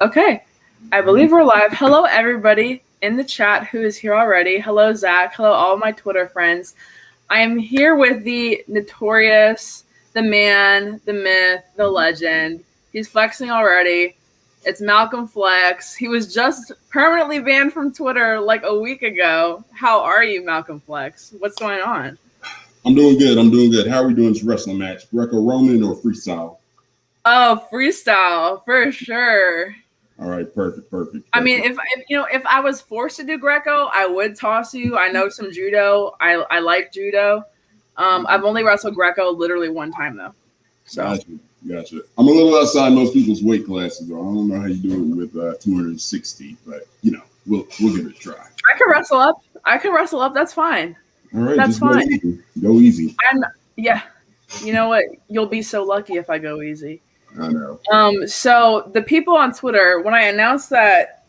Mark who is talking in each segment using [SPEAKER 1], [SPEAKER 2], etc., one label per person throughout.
[SPEAKER 1] Okay, I believe we're live. Hello, everybody in the chat who is here already. Hello, Zach. Hello, all my Twitter friends. I am here with the notorious, the man, the myth, the legend. He's flexing already. It's Malcolm Flex. He was just permanently banned from Twitter like a week ago. How are you, Malcolm Flex? What's going on?
[SPEAKER 2] I'm doing good. How are we doing this wrestling match? Greco-Roman or freestyle?
[SPEAKER 1] Oh, freestyle for sure.
[SPEAKER 2] All right, perfect.
[SPEAKER 1] I mean, if I was forced to do Greco, I would toss you. I know some judo. I like judo. I've only wrestled Greco literally one time though. So
[SPEAKER 2] Gotcha. I'm a little outside most people's weight classes, though. I don't know how you do it with 260, but we'll give it a try.
[SPEAKER 1] I can wrestle up. That's fine.
[SPEAKER 2] All right,
[SPEAKER 1] that's fine.
[SPEAKER 2] Go easy.
[SPEAKER 1] Yeah. You know what? You'll be so lucky if I go easy.
[SPEAKER 2] I know.
[SPEAKER 1] So the people on Twitter, when I announced that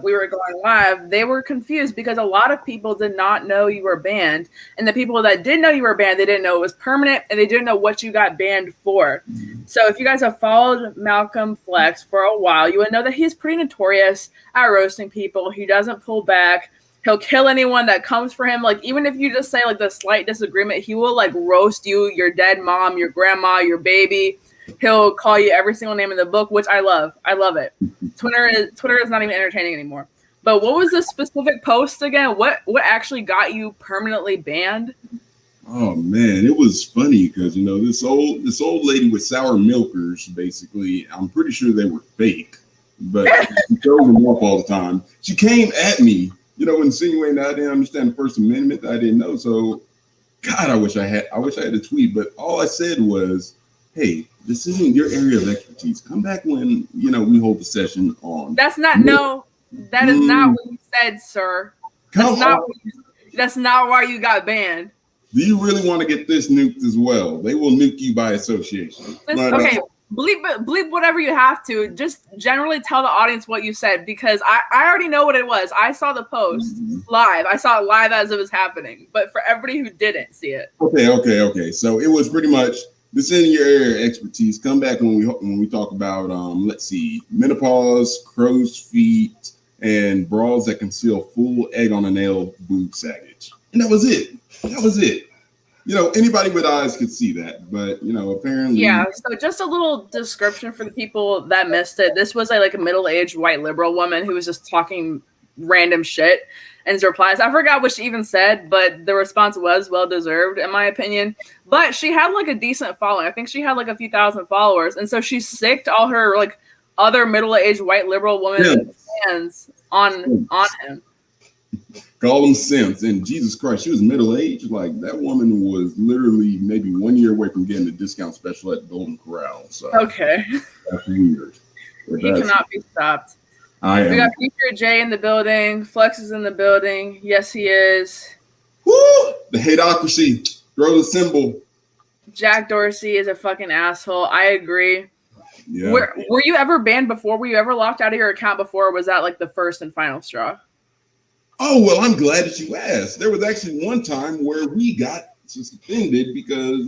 [SPEAKER 1] we were going live, they were confused because a lot of people did not know you were banned. And the people that did know you were banned, they didn't know it was permanent and they didn't know what you got banned for. So if you guys have followed Malcolm Flex for a while, you would know that he's pretty notorious at roasting people. He doesn't pull back. He'll kill anyone that comes for him. Like, even if you just say like the slight disagreement, he will like roast you, your dead mom, your grandma, your baby. He'll call you every single name in the book, which I love. I love it. Twitter is not even entertaining anymore. But what was the specific post again? What actually got you permanently banned?
[SPEAKER 2] Oh man, it was funny because this old lady with sour milkers, basically, I'm pretty sure they were fake, but she showed them off all the time. She came at me, insinuating that I didn't understand the First Amendment, that I didn't know. So, God, I wish I had a tweet, but all I said was, "Hey, this isn't your area of expertise. Come back when we hold the session on."
[SPEAKER 1] That is not what you said, sir. That's not why you got banned.
[SPEAKER 2] Do you really want to get this nuked as well? They will nuke you by association.
[SPEAKER 1] Okay, bleep whatever you have to. Just generally tell the audience what you said because I already know what it was. I saw the post live. I saw it live as it was happening. But for everybody who didn't see it.
[SPEAKER 2] Okay. So it was pretty much, this is in your area of expertise. Come back when we talk about menopause, crow's feet, and bras that conceal full egg on a nail boob saggage. And that was it. Anybody with eyes could see that, but apparently.
[SPEAKER 1] Yeah. So just a little description for the people that missed it. This was like a middle-aged white liberal woman who was just talking random shit. And his replies, I forgot what she even said, but the response was well deserved in my opinion. But she had like a decent following. I think she had like a few thousand followers, and so she sicked all her like other middle-aged white liberal women fans on him.
[SPEAKER 2] Call them simps. And Jesus Christ, she was middle-aged. Like, that woman was literally maybe 1 year away from getting a discount special at Golden Corral. So
[SPEAKER 1] okay,
[SPEAKER 2] that's weird.
[SPEAKER 1] He cannot be stopped. We got Future J in the building. Flex is in the building. Yes, he is.
[SPEAKER 2] Woo! The hateocracy. Throw the symbol.
[SPEAKER 1] Jack Dorsey is a fucking asshole. I agree.
[SPEAKER 2] Yeah.
[SPEAKER 1] Were you ever banned before? Were you ever locked out of your account before? Or was that like the first and final straw?
[SPEAKER 2] Oh, well, I'm glad that you asked. There was actually one time where we got suspended because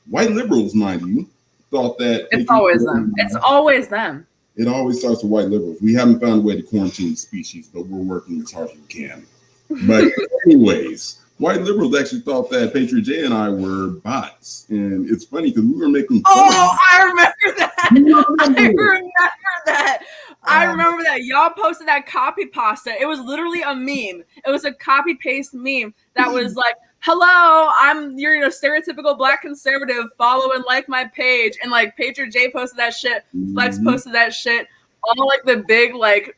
[SPEAKER 2] white liberals, mind you, thought that...
[SPEAKER 1] It's always them. It's always them.
[SPEAKER 2] It always starts with white liberals. We haven't found a way to quarantine the species, but we're working as hard as we can. But anyways, white liberals actually thought that Patriot J and I were bots. And it's funny because we were making fun
[SPEAKER 1] of I remember that. I remember that. Y'all posted that copy pasta. It was literally a meme. It was a copy paste meme that was like, hello, I'm your stereotypical black conservative. Follow and like my page. And like Patriot J posted that shit. Flex posted that shit. All like the big like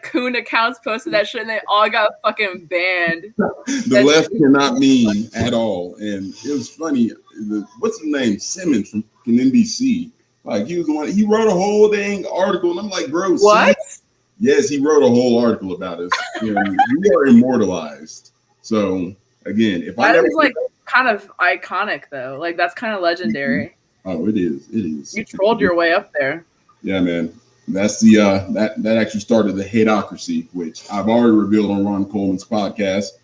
[SPEAKER 1] coon accounts posted that shit and they all got fucking banned.
[SPEAKER 2] The left cannot meme at all. And it was funny. What's his name? Simmons from NBC. Like, he was the one, he wrote a whole dang article, and I'm like, bro,
[SPEAKER 1] what?
[SPEAKER 2] Yes, he wrote a whole article about us. And we are immortalized. So again, if
[SPEAKER 1] that is like kind of iconic though. Like, that's kind of legendary.
[SPEAKER 2] Oh, it is.
[SPEAKER 1] You trolled your way up there.
[SPEAKER 2] Yeah, man. That's the that actually started the hateocracy, which I've already revealed on Ron Coleman's podcast,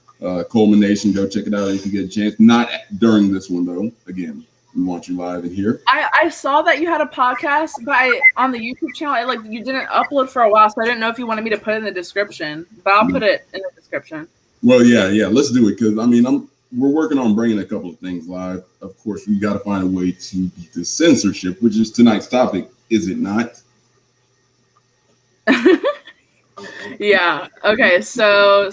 [SPEAKER 2] Coleman Nation. Go check it out if you get a chance. Not during this one though. Again. We want you live in here.
[SPEAKER 1] I saw that you had a podcast, but on the YouTube channel, like you didn't upload for a while, so I didn't know if you wanted me to put it in the description. But I'll put it in the description.
[SPEAKER 2] Well, yeah, let's do it because I mean, we're working on bringing a couple of things live. Of course, we got to find a way to beat the censorship, which is tonight's topic, is it not?
[SPEAKER 1] Yeah. Okay. So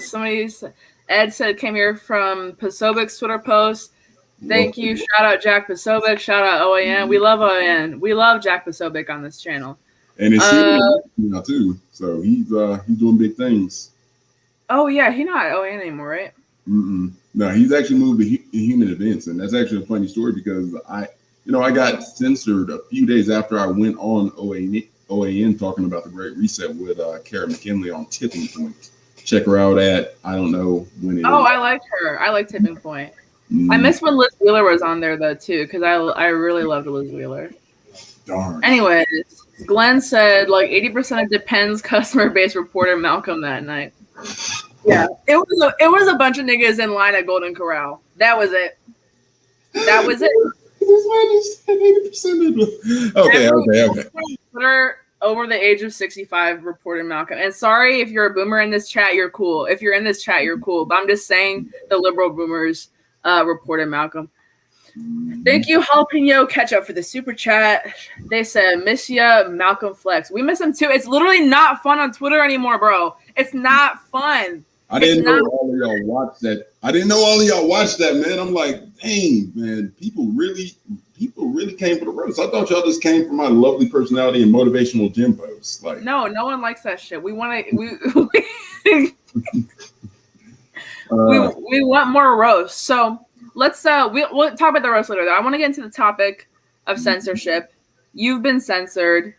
[SPEAKER 1] Ed said came here from Pasobic's Twitter post. Thank you. Shout out Jack Pasobic. Shout out OAN. We love OAN. We love Jack Pasobic on this channel.
[SPEAKER 2] And it's now too. So he's doing big things.
[SPEAKER 1] Oh yeah, he's not at OAN anymore, right?
[SPEAKER 2] No, he's actually moved to Human Events, and that's actually a funny story because I got censored a few days after I went on OAN talking about the Great Reset with Kara McKinley on Tipping Point. Check her out at I don't know when it is.
[SPEAKER 1] I like her. I like Tipping Point. I miss when Liz Wheeler was on there though too, because I really loved Liz Wheeler.
[SPEAKER 2] Darn.
[SPEAKER 1] Anyways, Glenn said like 80% of Depends customer base reported Malcolm that night. Yeah, it was a bunch of niggas in line at Golden Corral. That was it. That was it.
[SPEAKER 2] That's why I just said 80%. Okay.
[SPEAKER 1] Twitter over the age of 65 reported Malcolm. And sorry if you're a boomer in this chat, you're cool. If you're in this chat, you're cool. But I'm just saying the liberal boomers reported Malcolm. Thank you, Jalapeno Ketchup, for the super chat. They said, miss ya, Malcolm Flex. We miss him too. It's literally not fun on Twitter anymore, bro. It's not fun.
[SPEAKER 2] I didn't know all of y'all watched that. I didn't know all of y'all watched that, man. I'm like, dang, man, people really came for the roast. I thought y'all just came for my lovely personality and motivational gym posts. Like,
[SPEAKER 1] no one likes that shit. We want to we want more roasts. So let's we'll talk about the roast later though. I want to get into the topic of censorship. You've been censored.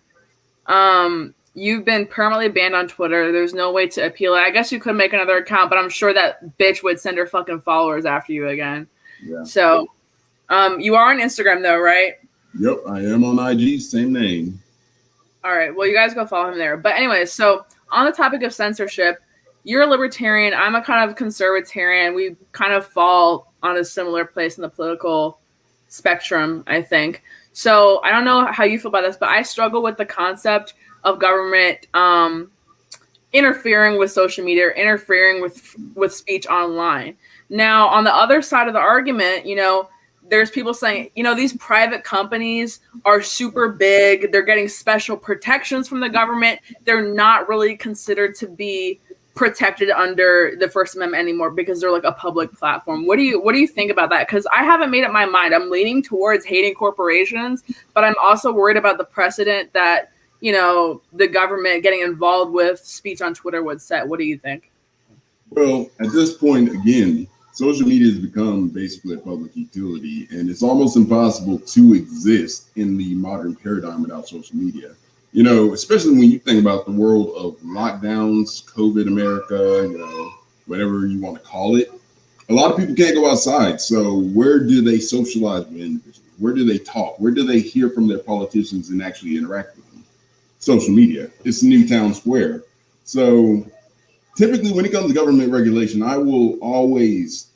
[SPEAKER 1] You've been permanently banned on Twitter. There's no way to appeal it. I guess you could make another account, but I'm sure that bitch would send her fucking followers after you again.
[SPEAKER 2] Yeah.
[SPEAKER 1] So you are on Instagram though, right?
[SPEAKER 2] Yep, I am on IG, same name.
[SPEAKER 1] All right. Well, you guys go follow him there. But anyways, so on the topic of censorship, you're a libertarian. I'm a kind of conservatarian. We kind of fall on a similar place in the political spectrum, I think. So I don't know how you feel about this, but I struggle with the concept of government interfering with social media, interfering with speech online. Now, on the other side of the argument, there's people saying, these private companies are super big. They're getting special protections from the government. They're not really considered to be protected under the First Amendment anymore because they're like a public platform. What do you think about that? Because I haven't made up my mind. I'm leaning towards hating corporations, but I'm also worried about the precedent that the government getting involved with speech on Twitter would set. What do you think?
[SPEAKER 2] Well, at this point, again, social media has become basically a public utility, and it's almost impossible to exist in the modern paradigm without social media. Especially when you think about the world of lockdowns, COVID America, whatever you want to call it. A lot of people can't go outside. So where do they socialize with individuals? Where do they talk? Where do they hear from their politicians and actually interact with them? Social media. It's the new town square. So typically when it comes to government regulation, I will always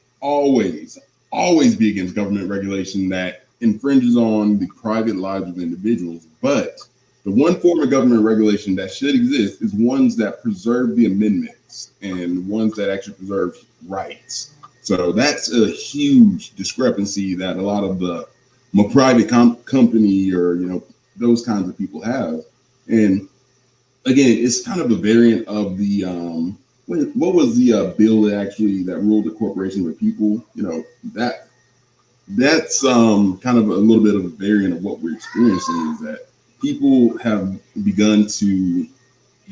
[SPEAKER 2] be against government regulation that infringes on the private lives of individuals. But the one form of government regulation that should exist is ones that preserve the amendments and ones that actually preserve rights. So that's a huge discrepancy that a lot of the more private company or, those kinds of people have. And again, it's kind of a variant of the, what was the bill that ruled the corporation with people? That's kind of a little bit of a variant of what we're experiencing is that people have begun to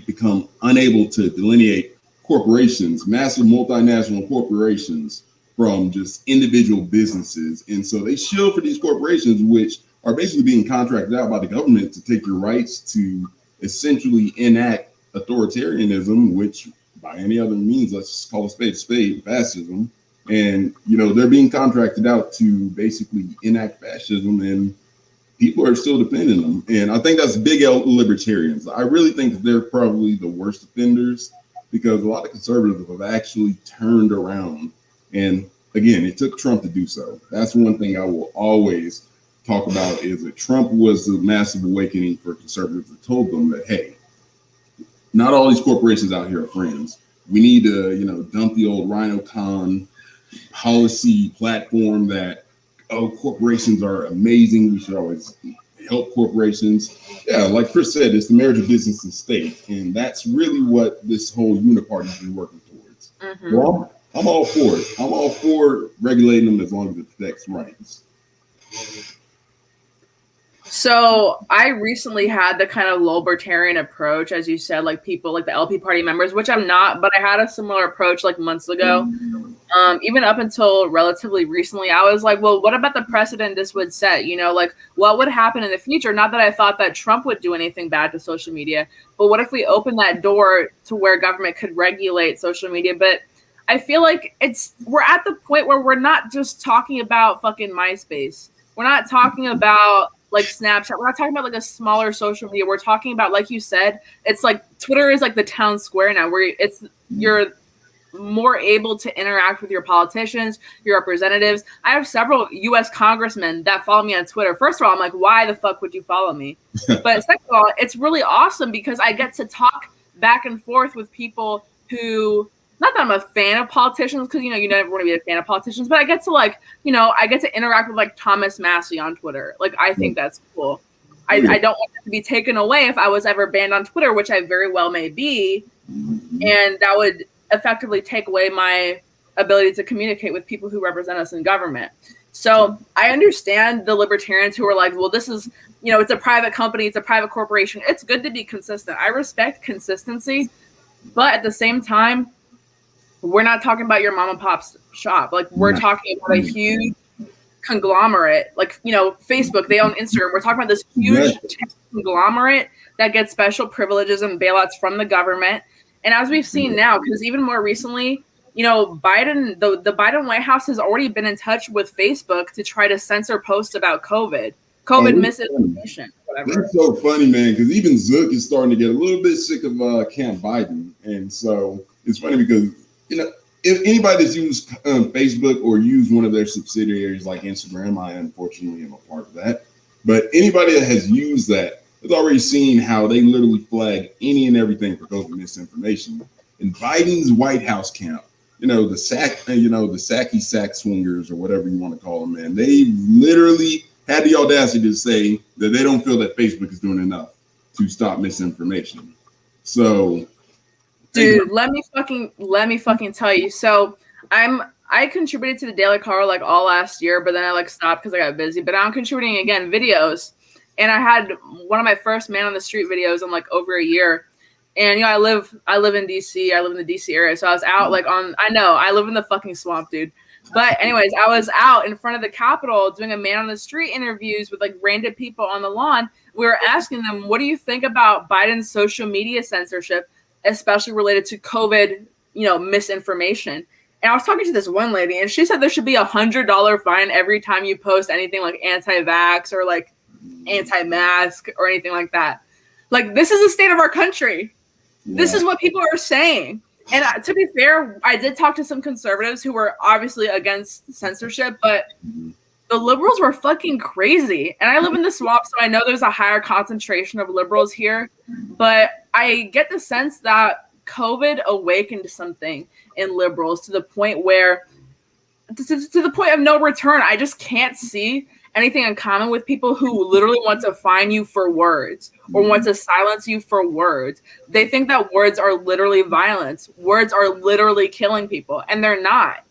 [SPEAKER 2] become unable to delineate corporations, massive multinational corporations from just individual businesses. And so they shield for these corporations, which are basically being contracted out by the government to take your rights to essentially enact authoritarianism, which by any other means, let's just call a spade, fascism. And, they're being contracted out to basically enact fascism, and people are still defending them. And I think that's big L libertarians. I really think that they're probably the worst offenders because a lot of conservatives have actually turned around. And again, it took Trump to do so. That's one thing I will always talk about is that Trump was the massive awakening for conservatives that told them that, hey, not all these corporations out here are friends. We need to, dump the old Rhino Con policy platform that, corporations are amazing. We should always help corporations. Yeah, like Chris said, it's the marriage of business and state. And that's really what this whole uniparty has been working towards. Mm-hmm. Well, I'm all for it. I'm all for regulating them as long as it protects rights.
[SPEAKER 1] So I recently had the kind of libertarian approach, as you said, like people like the LP party members, which I'm not, but I had a similar approach like months ago. Even up until relatively recently, I was like, well, what about the precedent this would set? Like what would happen in the future? Not that I thought that Trump would do anything bad to social media, but what if we open that door to where government could regulate social media? But I feel like we're at the point where we're not just talking about fucking MySpace. We're not talking about like Snapchat. We're not talking about like a smaller social media. We're talking about, like you said, it's like Twitter is like the town square now, where you're more able to interact with your politicians, your representatives. I have several U.S. congressmen that follow me on Twitter. First of all, I'm like, why the fuck would you follow me? But second of all, it's really awesome because I get to talk back and forth with people who, not that I'm a fan of politicians, because you never want to be a fan of politicians, but I get to I get to interact with like Thomas Massey on Twitter. Like I think that's cool. I don't want it to be taken away if I was ever banned on Twitter, which I very well may be, and that would effectively take away my ability to communicate with people who represent us in government. So I understand the libertarians who are like, well, this is, it's a private company, it's a private corporation. It's good to be consistent. I respect consistency, but at the same time, we're not talking about your mom and pop's shop. Like we're talking about a huge conglomerate, like, Facebook, they own Instagram. We're talking about this huge conglomerate that gets special privileges and bailouts from the government. And as we've seen now, because even more recently, Biden, the Biden White House has already been in touch with Facebook to try to censor posts about COVID misinformation, whatever.
[SPEAKER 2] That's so funny, man, because even Zook is starting to get a little bit sick of Camp Biden. And so it's funny because, if anybody that's used Facebook or used one of their subsidiaries like Instagram, I unfortunately am a part of that. But anybody that has used that has already seen how they literally flag any and everything for COVID misinformation. In Biden's White House camp, the sacky sack swingers or whatever you want to call them, man, they literally had the audacity to say that they don't feel that Facebook is doing enough to stop misinformation. So,
[SPEAKER 1] dude, let me fucking tell you. So I contributed to the Daily Caller like all last year, but then I stopped because I got busy. But I'm contributing again videos, and I had one of my first man on the street videos in like over a year. And I live in DC. I live in the DC area, so I was out I live in the fucking swamp, dude. But anyways, I was out in front of the Capitol doing a man on the street interviews with like random people on the lawn. We were asking them, what do you think about Biden's social media censorship, especially related to COVID, misinformation? And I was talking to this one lady, and she said there should be $100 fine every time you post anything like anti-vax or like anti-mask or anything like that. Like, this is the state of our country. Yeah. This is what people are saying. And to be fair, I did talk to some conservatives who were obviously against censorship, but the liberals were fucking crazy. And I live in the swamp, so I know there's a higher concentration of liberals here. But I get the sense that COVID awakened something in liberals to the point where, to the point of no return. I just can't see anything in common with people who literally want to fine you for words or want to silence you for words. They think that words are literally violence. Words are literally killing people, and they're not.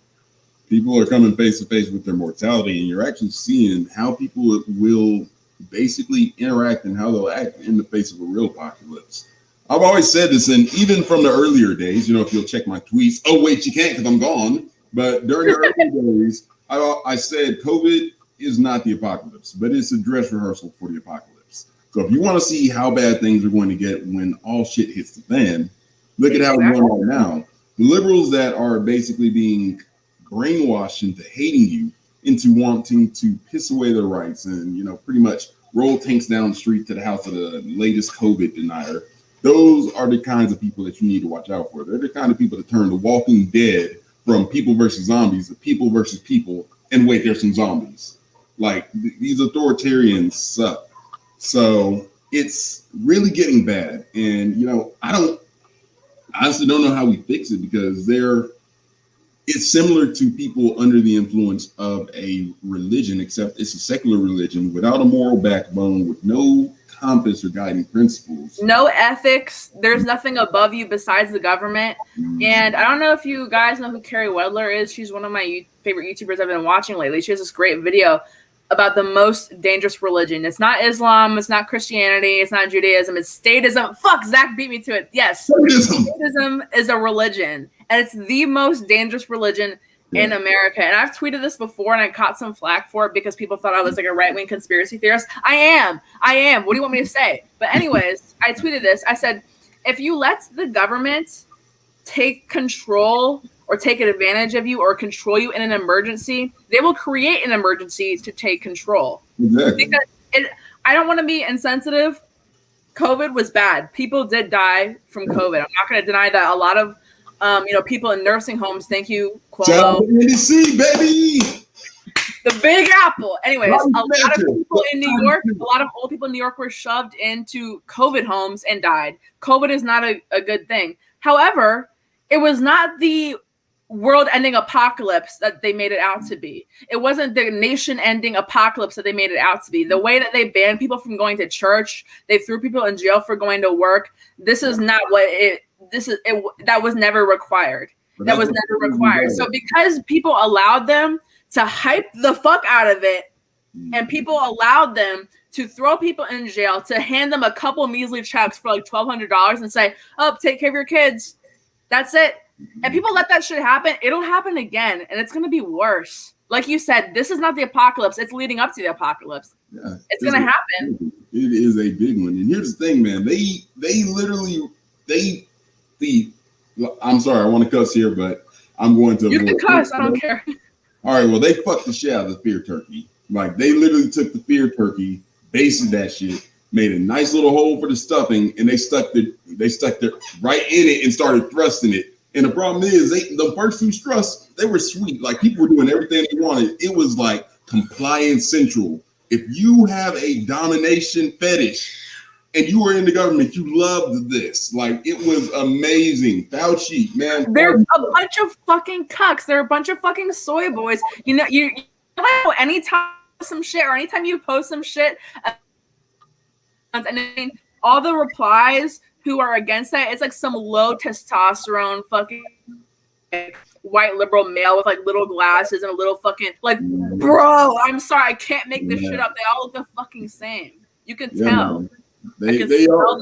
[SPEAKER 2] People are coming face to face with their mortality, and you're actually seeing how people will basically interact and how they'll act in the face of a real apocalypse. I've always said this, and even from the earlier days, if you'll check my tweets, oh wait, you can't because I'm gone. But during the early days, I said COVID is not the apocalypse, but it's a dress rehearsal for the apocalypse. So if you want to see how bad things are going to get when all shit hits the fan, look at how we're going right now. The liberals that are basically being brainwashed into hating you, into wanting to piss away their rights and, pretty much roll tanks down the street to the house of the latest COVID denier. Those are the kinds of people that you need to watch out for. They're the kind of people that turn The Walking Dead from people versus zombies to people versus people. And wait, there's some zombies. Like these authoritarians suck. So it's really getting bad. And I honestly don't know how we fix it because it's similar to people under the influence of a religion, except it's a secular religion without a moral backbone, with no compass or guiding principles.
[SPEAKER 1] No ethics. There's nothing above you besides the government. And I don't know if you guys know who Carrie Wedler is. She's one of my favorite YouTubers I've been watching lately. She has this great video about the most dangerous religion. It's not Islam. It's not Christianity. It's not Judaism. It's statism. Fuck, Zach beat me to it. Yes. Statism is a religion. And it's the most dangerous religion in America. And I've tweeted this before and I caught some flack for it because people thought I was like a right-wing conspiracy theorist. I am. What do you want me to say? But anyways, I tweeted this. I said, if you let the government take control or take advantage of you or control you in an emergency, they will create an emergency to take control.
[SPEAKER 2] Exactly.
[SPEAKER 1] Because I don't want to be insensitive. COVID was bad. People did die from COVID. I'm not going to deny that. A lot of people in nursing homes. Thank you, Cuomo.
[SPEAKER 2] NBC, baby.
[SPEAKER 1] The Big Apple. Anyways, a lot of people in New York, a lot of old people in New York were shoved into COVID homes and died. COVID is not a good thing. However, it was not the world-ending apocalypse that they made it out to be. It wasn't the nation-ending apocalypse that they made it out to be. The way that they banned people from going to church, they threw people in jail for going to work. This is not what that was never required. That was never required. So because people allowed them to hype the fuck out of it, and people allowed them to throw people in jail, to hand them a couple measly checks for like $1,200 and say, "Oh, take care of your kids." That's it. And people let that shit happen. It'll happen again, and it's going to be worse. Like you said, this is not the apocalypse. It's leading up to the apocalypse. Yeah, it's going to happen.
[SPEAKER 2] It is a big one. And here's the thing, man. They literally, I'm sorry, I want to cuss here, but I'm going to.
[SPEAKER 1] You can cuss. I don't care.
[SPEAKER 2] All right, well, they fucked the shit out of the fear turkey. Like, they literally took the fear turkey, basted that shit, made a nice little hole for the stuffing, and they stuck it right in it and started thrusting it. And the problem is, the first two thrusts, they were sweet. Like, people were doing everything they wanted. It was like compliance central. If you have a domination fetish and you were in the government, you loved this. Like, it was amazing. Fauci, man.
[SPEAKER 1] They're a bunch of fucking cucks. They're a bunch of fucking soy boys. You know, anytime some shit or anytime you post some shit, and then all the replies who are against that, it's like some low testosterone fucking white liberal male with like little glasses and a little fucking like, bro, I'm sorry, I can't make this shit up. They all look the fucking same. You can tell.
[SPEAKER 2] Man. They are.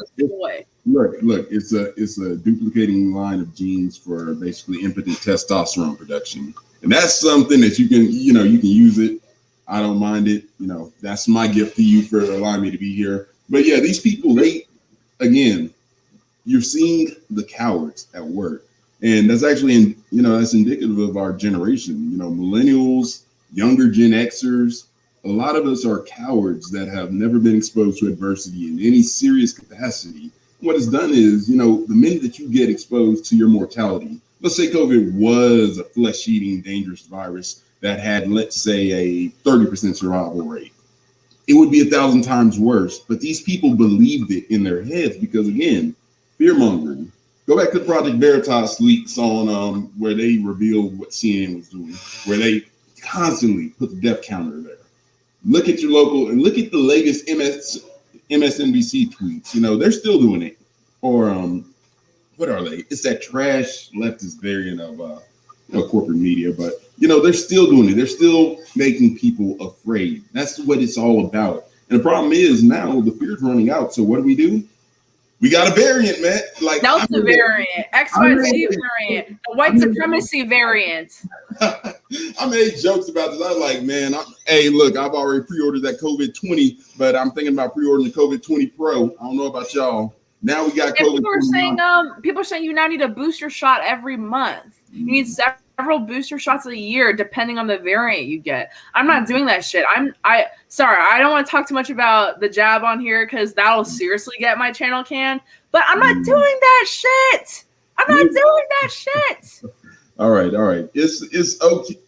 [SPEAKER 2] Look, it's a duplicating line of genes for basically impotent testosterone production, and that's something that you can use it. I don't mind it. That's my gift to you for allowing me to be here. But yeah, these people, you're seeing the cowards at work, and that's actually that's indicative of our generation. Millennials, younger Gen Xers. A lot of us are cowards that have never been exposed to adversity in any serious capacity. What it's done is, the minute that you get exposed to your mortality, let's say COVID was a flesh-eating dangerous virus that had, let's say, a 30% survival rate, it would be 1,000 times worse. But these people believed it in their heads because, again, fear-mongering. Go back to the Project Veritas leaks on where they revealed what CNN was doing, where they constantly put the death counter there. Look at your local and look at the latest MSNBC tweets. They're still doing it. Or what are they? It's that trash leftist variant of corporate media, but they're still doing it. They're still making people afraid. That's what it's all about. And the problem is now the fear's running out. So what do? We got a variant, man. Like
[SPEAKER 1] Delta variant, XYZ variant, the white supremacy variant.
[SPEAKER 2] I made jokes about this. I was like, man, hey, look, I've already pre-ordered that COVID 20, but I'm thinking about pre-ordering the COVID 20 Pro. I don't know about y'all. Now we got COVID.
[SPEAKER 1] People are saying you now need a booster shot every month. You need several booster shots a year, depending on the variant you get. I'm not doing that shit. Sorry, I don't want to talk too much about the jab on here because that'll seriously get my channel canned. But I'm not doing that shit. All
[SPEAKER 2] right. It's okay.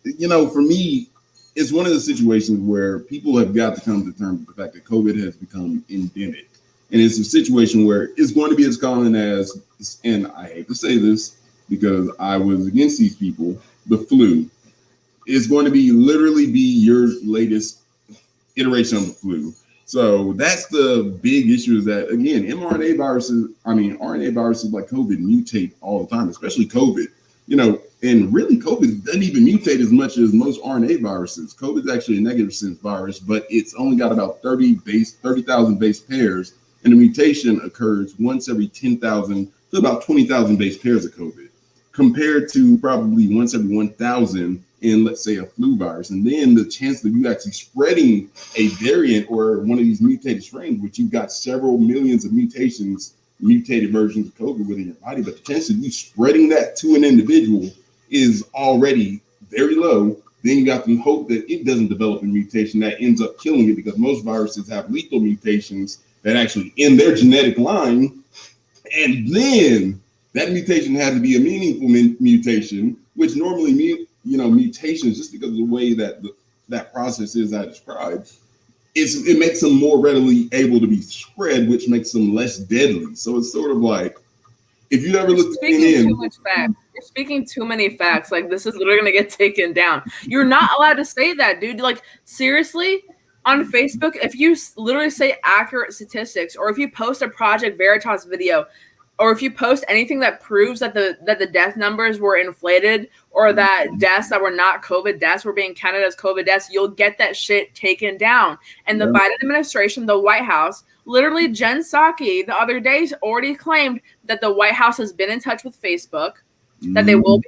[SPEAKER 2] For me, it's one of the situations where people have got to come to terms with the fact that COVID has become endemic. And it's a situation where it's going to be as common as, and I hate to say this because I was against these people, the flu is going to be literally be your latest iteration of the flu. So that's the big issue is that, again, RNA viruses like COVID mutate all the time, especially COVID. And really COVID doesn't even mutate as much as most RNA viruses. COVID is actually a negative sense virus, but it's only got about 30,000 base pairs, and the mutation occurs once every 10,000 to about 20,000 base pairs of COVID, compared to probably once every 1,000 in, let's say, a flu virus. And then the chance of you actually spreading a variant or one of these mutated strains, which you've got several millions of mutated versions of COVID within your body, but the chance of you spreading that to an individual is already very low. Then you got to hope that it doesn't develop a mutation that ends up killing it, because most viruses have lethal mutations that actually end their genetic line. And then that mutation has to be a meaningful mutation, which normally mutations, just because of the way that that process is I described, it makes them more readily able to be spread, which makes them less deadly. So it's sort of like, if you ever look at
[SPEAKER 1] too much facts. You're speaking too many facts. Like, this is literally gonna get taken down. You're not allowed to say that, dude. Like, seriously, on Facebook, if you literally say accurate statistics, or if you post a Project Veritas video, or if you post anything that proves that the death numbers were inflated, or that deaths that were not COVID deaths were being counted as COVID deaths, you'll get that shit taken down. And the Biden administration, the White House, literally Jen Psaki the other day already claimed that the White House has been in touch with Facebook, that they will be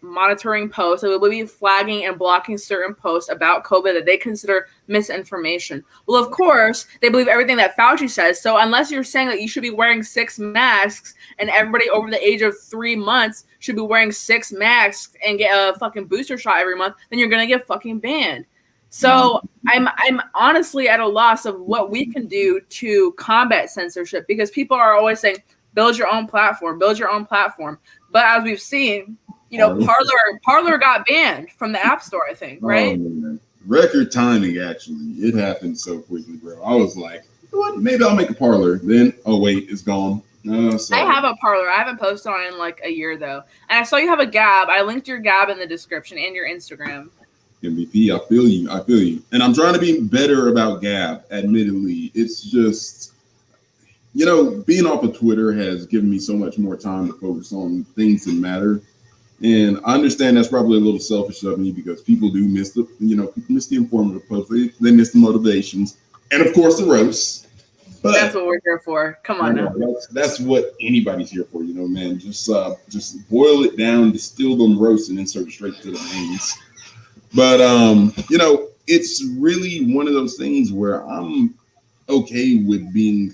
[SPEAKER 1] monitoring posts, that they will be flagging and blocking certain posts about COVID that they consider misinformation. Well, of course, they believe everything that Fauci says. So unless you're saying that you should be wearing 6 masks and everybody over the age of 3 months should be wearing 6 masks and get a fucking booster shot every month, then you're going to get fucking banned. So I'm honestly at a loss of what we can do to combat censorship, because people are always saying, build your own platform, build your own platform. But as we've seen, Parler got banned from the App Store, I think, right?
[SPEAKER 2] Oh, record timing, actually. It happened so quickly, bro. I was like, you know what? Maybe I'll make a Parler. Then, oh, wait, it's gone.
[SPEAKER 1] I have a Parler. I haven't posted on it in like a year, though. And I saw you have a Gab. I linked your Gab in the description and your Instagram.
[SPEAKER 2] MVP, I feel you. And I'm trying to be better about Gab, admittedly. It's just, being off of Twitter has given me so much more time to focus on things that matter. And I understand that's probably a little selfish of me, because people do miss the informative posts. They miss the motivations. And of course the roasts. But
[SPEAKER 1] that's what we're here for. Come on now.
[SPEAKER 2] That's what anybody's here for, man. Just boil it down, distill them roasts, and insert it straight to the mains. But it's really one of those things where I'm okay with being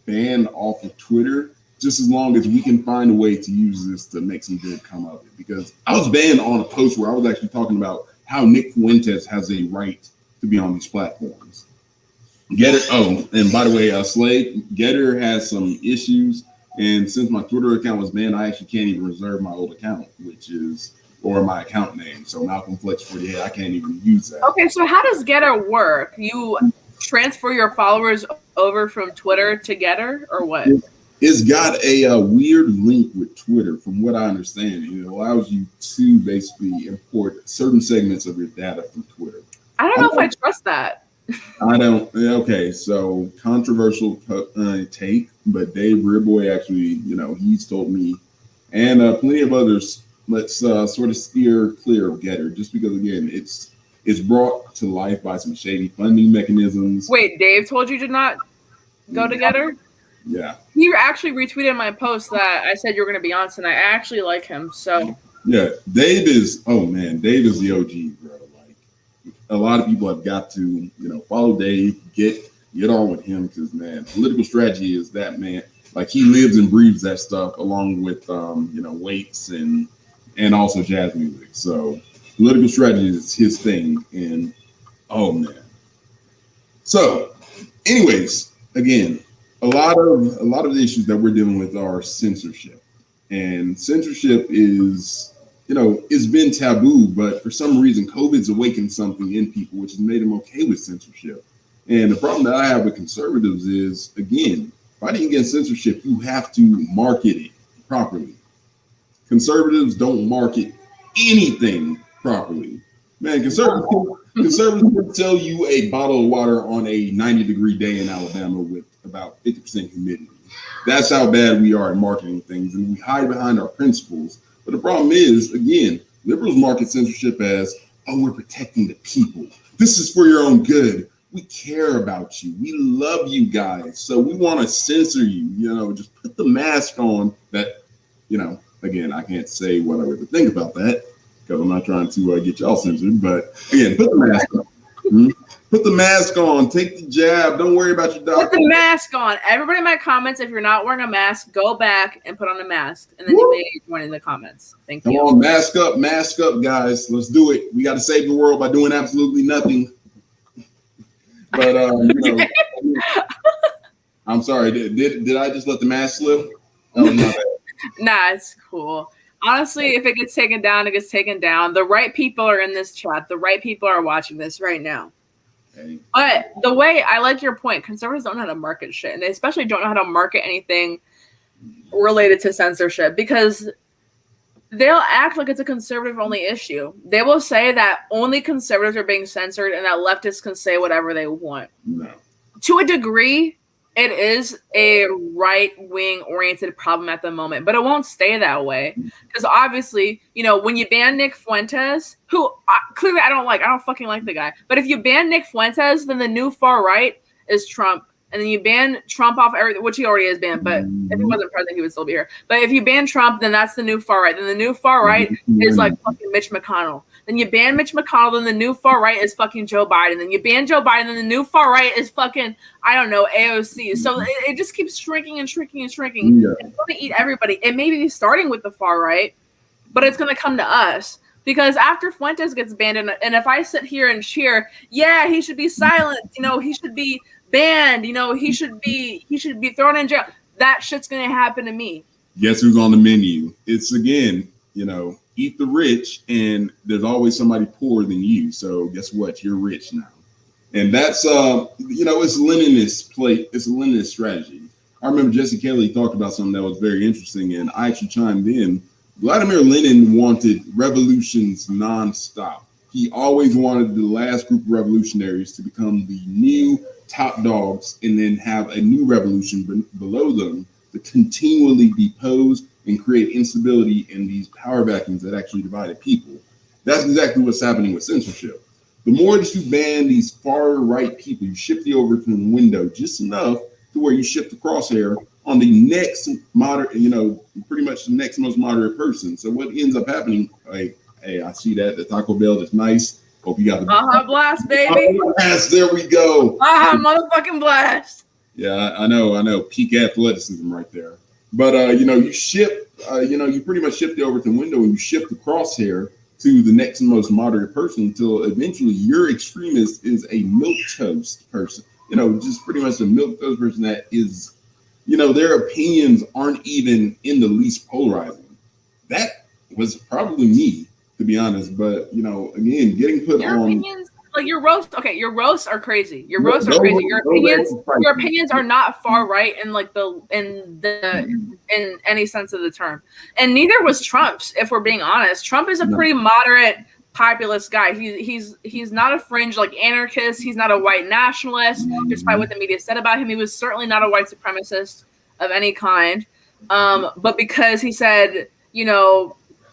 [SPEAKER 2] banned off of Twitter, just as long as we can find a way to use this to make some good come of it. Because I was banned on a post where I was actually talking about how Nick Fuentes has a right to be on these platforms. Getter, and by the way, Slade, Getter has some issues, and since my Twitter account was banned, I actually can't even reserve my old account, or my account name. So Malcolm Flex 48, I can't even use that.
[SPEAKER 1] Okay, so how does Getter work? You transfer your followers over from Twitter to Getter, or what?
[SPEAKER 2] It's got a weird link with Twitter, from what I understand. It allows you to basically import certain segments of your data from Twitter.
[SPEAKER 1] I don't know if I trust that.
[SPEAKER 2] I don't. Okay, so controversial take, but Dave Ribboy actually, he's told me, and plenty of others, let's sort of steer clear of Getter, just because, again, it's brought to life by some shady funding mechanisms.
[SPEAKER 1] Wait, Dave told you to not go to Getter?
[SPEAKER 2] Yeah.
[SPEAKER 1] He actually retweeted my post that I said you were going to be on tonight. I actually like him, so.
[SPEAKER 2] Yeah, Dave is the OG, bro. Like, a lot of people have got to, follow Dave, get on with him, because, man, political strategy is that, man. Like, he lives and breathes that stuff, along with, weights and also jazz music. So political strategy is his thing. And, oh, man. So, anyways, again, a lot of the issues that we're dealing with are censorship. And censorship is it's been taboo, but for some reason, COVID's awakened something in people, which has made them okay with censorship. And the problem that I have with conservatives is, again, fighting against censorship, you have to market it properly. Conservatives don't market anything properly. Man, conservatives can tell you a bottle of water on a 90-degree day in Alabama with about 50% humidity. That's how bad we are at marketing things, and we hide behind our principles. But the problem is, again, liberals market censorship as, oh, we're protecting the people. This is for your own good. We care about you. We love you guys. So we want to censor you. Just put the mask on that, again, I can't say what I really think about that because I'm not trying to get y'all censored. But again, put the mask on. Put the mask on. Take the jab. Don't worry about your doctor.
[SPEAKER 1] Put the mask on. Everybody in my comments, if you're not wearing a mask, go back and put on a mask. And then you may join in the comments. Thank you.
[SPEAKER 2] Come on, mask up, guys. Let's do it. We got to save the world by doing absolutely nothing. But, I'm sorry. Did I just let the mask slip?
[SPEAKER 1] Nah, it's cool. Honestly, if it gets taken down, it gets taken down. The right people are in this chat. The right people are watching this right now. Okay. But the way I like your point, conservatives don't know how to market shit, and they especially don't know how to market anything related to censorship because they'll act like it's a conservative-only issue. They will say that only conservatives are being censored and that leftists can say whatever they want.
[SPEAKER 2] No.
[SPEAKER 1] To a degree, it is a right-wing oriented problem at the moment, but it won't stay that way. Because obviously, when you ban Nick Fuentes, who clearly I don't fucking like the guy, but if you ban Nick Fuentes, then the new far right is Trump. And then you ban Trump off everything, which he already is banned, but if he wasn't president, he would still be here. But if you ban Trump, then that's the new far right. Then the new far right is like fucking Mitch McConnell. Then you ban Mitch McConnell, then the new far right is fucking Joe Biden. Then you ban Joe Biden, then the new far right is fucking, AOC. So it just keeps shrinking and shrinking and shrinking. Yeah. It's going to eat everybody. It may be starting with the far right, but it's going to come to us. Because after Fuentes gets banned, and if I sit here and cheer, yeah, he should be silent, he should be banned, he should be thrown in jail, that shit's going to happen to me.
[SPEAKER 2] Guess who's on the menu? It's, again, eat the rich, and there's always somebody poorer than you. So guess what? You're rich now. And that's, it's Leninist play. It's a Leninist strategy. I remember Jesse Kelly talked about something that was very interesting, and I actually chimed in. Vladimir Lenin wanted revolutions nonstop. He always wanted the last group of revolutionaries to become the new top dogs and then have a new revolution below them to continually depose and create instability in these power vacuums that actually divided people. That's exactly what's happening with censorship. The more that you ban these far right people, you shift the Overton window just enough to where you shift the crosshair on the next moderate, pretty much the next most moderate person. So what ends up happening, like, hey, I see that the Taco Bell is nice. Hope you got the
[SPEAKER 1] blast, baby.
[SPEAKER 2] Blast, there we go.
[SPEAKER 1] Motherfucking blast.
[SPEAKER 2] Yeah, I know. Peak athleticism right there. But you shift, you pretty much shift the Overton window and you shift the crosshair to the next most moderate person until eventually your extremist is a milquetoast person. Just pretty much a milquetoast person that is, their opinions aren't even in the least polarizing. That was probably me, to be honest. But again, getting put
[SPEAKER 1] your
[SPEAKER 2] on
[SPEAKER 1] opinions, like your roast. Okay, your roasts are crazy. Your roasts are crazy. Your opinions are not far right in any sense of the term. And neither was Trump's. If we're being honest, Trump is a pretty moderate populist guy. He's not a fringe like anarchist. He's not a white nationalist, despite what the media said about him. He was certainly not a white supremacist of any kind. But because he said,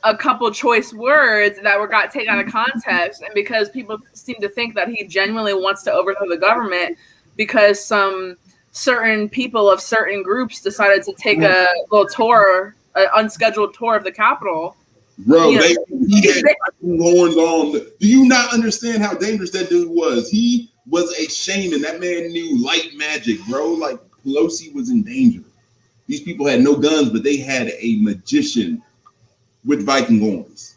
[SPEAKER 1] a couple choice words that got taken out of context, and because people seem to think that he genuinely wants to overthrow the government because some certain people of certain groups decided to take a little tour, an unscheduled tour of the Capitol.
[SPEAKER 2] Bro, he had horns on. Do you not understand how dangerous that dude was? He was a shaman. That man knew light magic, bro. Like, Pelosi was in danger. These people had no guns, but they had a magician with Viking horns.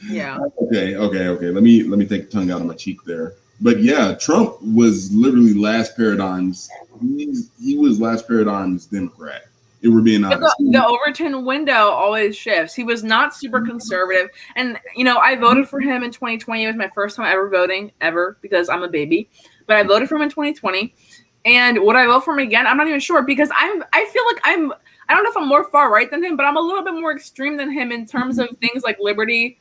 [SPEAKER 1] Yeah.
[SPEAKER 2] Okay. Let me take the tongue out of my cheek there. But yeah, Trump was literally last paradigm's. He was last paradigm's Democrat. if we're being honest.
[SPEAKER 1] The Overton window always shifts. He was not super conservative. And, I voted for him in 2020. It was my first time ever voting, ever, because I'm a baby. But I voted for him in 2020. And would I vote for him again? I'm not even sure, because I feel like I don't know if I'm more far right than him, but I'm a little bit more extreme than him in terms of things like liberty.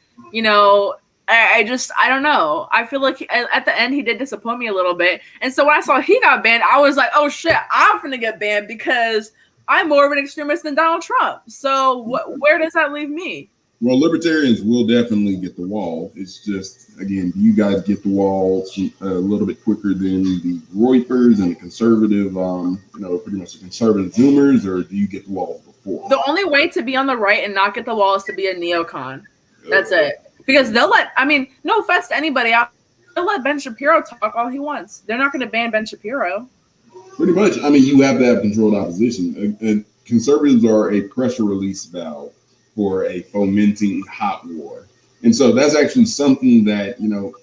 [SPEAKER 1] I don't know. I feel like at the end he did disappoint me a little bit. And so when I saw he got banned, I was like, oh shit, I'm gonna get banned because I'm more of an extremist than Donald Trump. So where does that leave me?
[SPEAKER 2] Well, libertarians will definitely get the wall. It's just, again, do you guys get the wall a little bit quicker than the Reuters and the conservative, pretty much the conservative Zoomers, or do you get the wall before?
[SPEAKER 1] The only way to be on the right and not get the wall is to be a neocon. That's it. Because no offense to anybody, they'll let Ben Shapiro talk all he wants. They're not going to ban Ben Shapiro.
[SPEAKER 2] Pretty much. I mean, you have to have controlled opposition. And conservatives are a pressure release valve for a fomenting hot war. And so that's actually something that,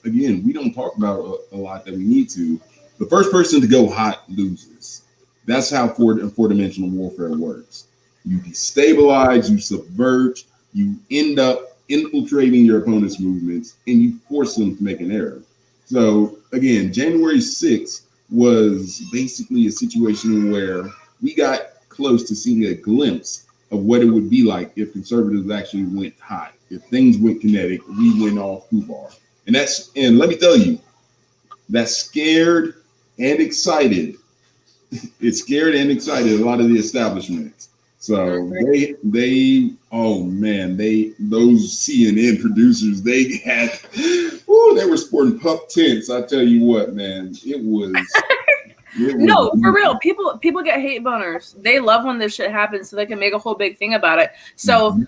[SPEAKER 2] again, we don't talk about a lot that we need to. The first person to go hot loses. That's how four-dimensional warfare works. You destabilize, you subvert, you end up infiltrating your opponent's movements, and you force them to make an error. So again, January 6th was basically a situation where we got close to seeing a glimpse of what it would be like if conservatives actually went hot. If things went kinetic, we went all FUBAR. And let me tell you, that scared and excited. It scared and excited a lot of the establishment. So those CNN producers, they were sporting pup tents. I tell you what, man, it was.
[SPEAKER 1] No, for real. People get hate boners. They love when this shit happens, so they can make a whole big thing about it. So,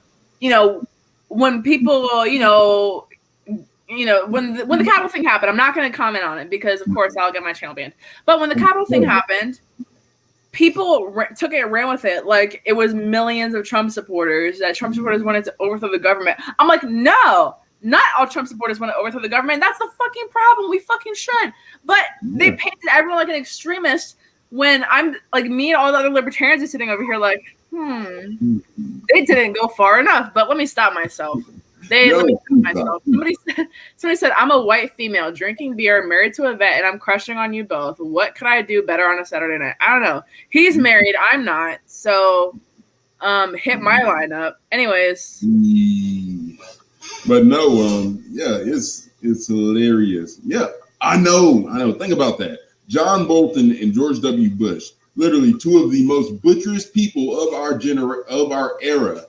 [SPEAKER 1] when people, when the Capitol thing happened, I'm not going to comment on it because, of course, I'll get my channel banned. But when the Capitol thing happened, people took it and ran with it like it was millions of Trump supporters, that Trump supporters wanted to overthrow the government. I'm like, no, not all Trump supporters want to overthrow the government. That's the fucking problem. We fucking should. But they painted everyone like an extremist when I'm like, me and all the other libertarians are sitting over here like, they didn't go far enough. But let me stop myself. Somebody said, I'm a white female drinking beer, married to a vet, and I'm crushing on you both. What could I do better on a Saturday night? I don't know. He's married, I'm not. So hit my lineup. Anyways.
[SPEAKER 2] But no, it's hilarious. Yeah, I know. Think about that. John Bolton and George W. Bush, literally two of the most butcherous people of our era,